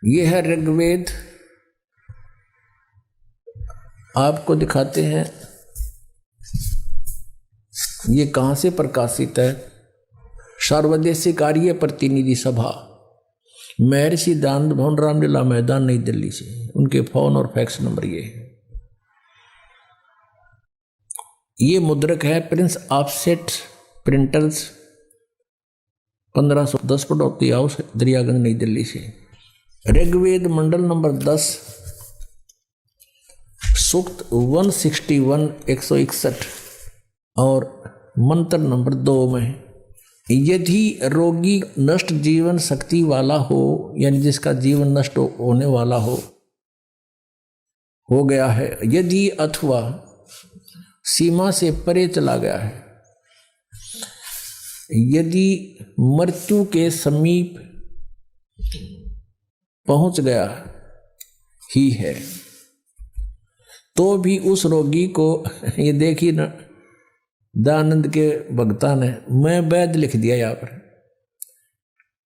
ये है ऋग्वेद, आपको दिखाते हैं ये कहाँ से प्रकाशित है। सर्वदेशिक आर्य प्रतिनिधि सभा, महर्षि दानंद भवन, रामलीला मैदान, नई दिल्ली से। उनके फोन और फैक्स नंबर ये है। ये मुद्रक है प्रिंस ऑफसेट प्रिंटर्स, 1510 पड़ौती हाउस, दरियागंज, नई दिल्ली से। ऋग्वेद मंडल नंबर 10, सूक्त 161 161 और मंत्र नंबर 2 में, यदि रोगी नष्ट जीवन शक्ति वाला हो, यानी जिसका जीवन नष्ट होने वाला हो गया है, यदि अथवा सीमा से परे चला गया है, यदि मृत्यु के समीप पहुंच गया ही है, तो भी उस रोगी को, ये देखिए ना, दयानंद के भक्ता ने मैं वैद लिख दिया यहाँ पर,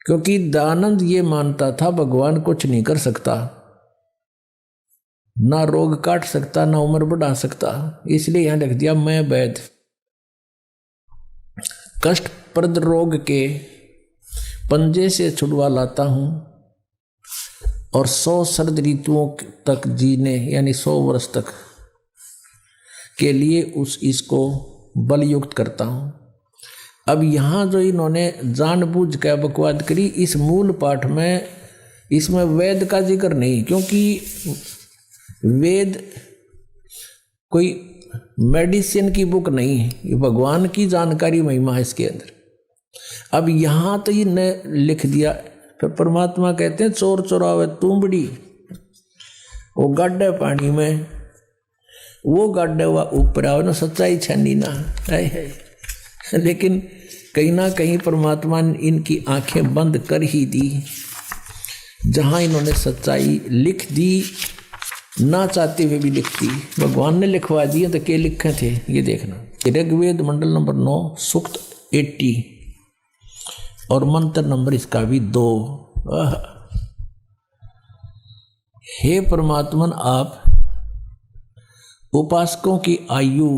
क्योंकि दयानंद ये मानता था भगवान कुछ नहीं कर सकता, ना रोग काट सकता, ना उम्र बढ़ा सकता, इसलिए यहां लिख दिया मैं वैद। कष्टप्रद रोग के पंजे से छुड़वा लाता हूं और 100 शरद ऋतुओं तक जीने, यानी 100 वर्ष तक के लिए इसको बलयुक्त करता हूं। अब यहां जो इन्होंने जानबूझ कर बकवाद करी, इस मूल पाठ में इसमें वेद का जिक्र नहीं, क्योंकि वेद कोई मेडिसिन की बुक नहीं है, ये भगवान की जानकारी महिमा है इसके अंदर। अब यहाँ तो ये लिख दिया, फिर परमात्मा कहते हैं चोर चोरावे तुंबड़ी, वो गाड्डे पानी में, वो गाड्डे हुआ ऊपर आओ ना, सच्चाई छनी ना है। लेकिन कहीं ना कहीं परमात्मा ने इनकी आंखें बंद कर ही दी, जहाँ इन्होंने सच्चाई लिख दी, ना चाहते हुए भी लिखती, भगवान ने लिखवा दिए तो क्या लिखे थे ये देखना। ऋग्वेद मंडल नंबर 9 सूक्त 80 और मंत्र नंबर इसका भी 2। हे परमात्मन, आप उपासकों की आयु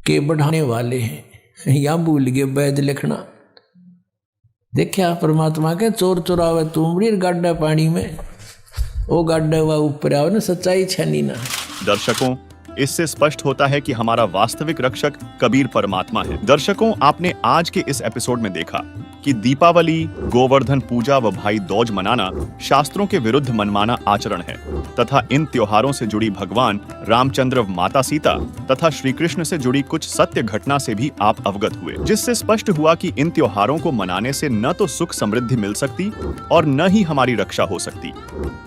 के बढ़ाने वाले हैं। या भूल गए वैद लिखना। देखिए परमात्मा के चोर चोरावे तुमड़ी गाड्डा पानी में, वो गाड्डा हुआ ऊपर आओ ना, सच्चाई छनी ना। दर्शकों, इससे स्पष्ट होता है कि हमारा वास्तविक रक्षक कबीर परमात्मा है। दर्शकों, आपने आज के इस एपिसोड में देखा कि दीपावली, गोवर्धन पूजा व भाई दूज मनाना शास्त्रों के विरुद्ध मनमाना आचरण है तथा इन त्योहारों से जुड़ी भगवान रामचंद्र, माता सीता तथा श्री कृष्ण से जुड़ी कुछ सत्य घटना से भी आप अवगत हुए, जिससे स्पष्ट हुआ कि इन त्योहारों को मनाने से न तो सुख समृद्धि मिल सकती और न ही हमारी रक्षा हो सकती,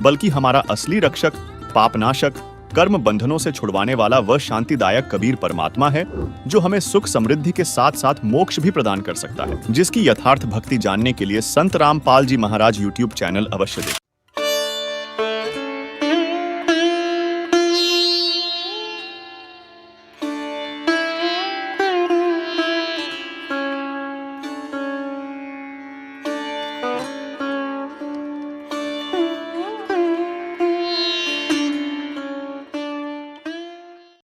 बल्कि हमारा असली रक्षक, पापनाशक, कर्म बंधनों से छुड़वाने वाला वह शांतिदायक कबीर परमात्मा है, जो हमें सुख समृद्धि के साथ साथ मोक्ष भी प्रदान कर सकता है, जिसकी यथार्थ भक्ति जानने के लिए संत रामपाल जी महाराज YouTube चैनल अवश्य देखें।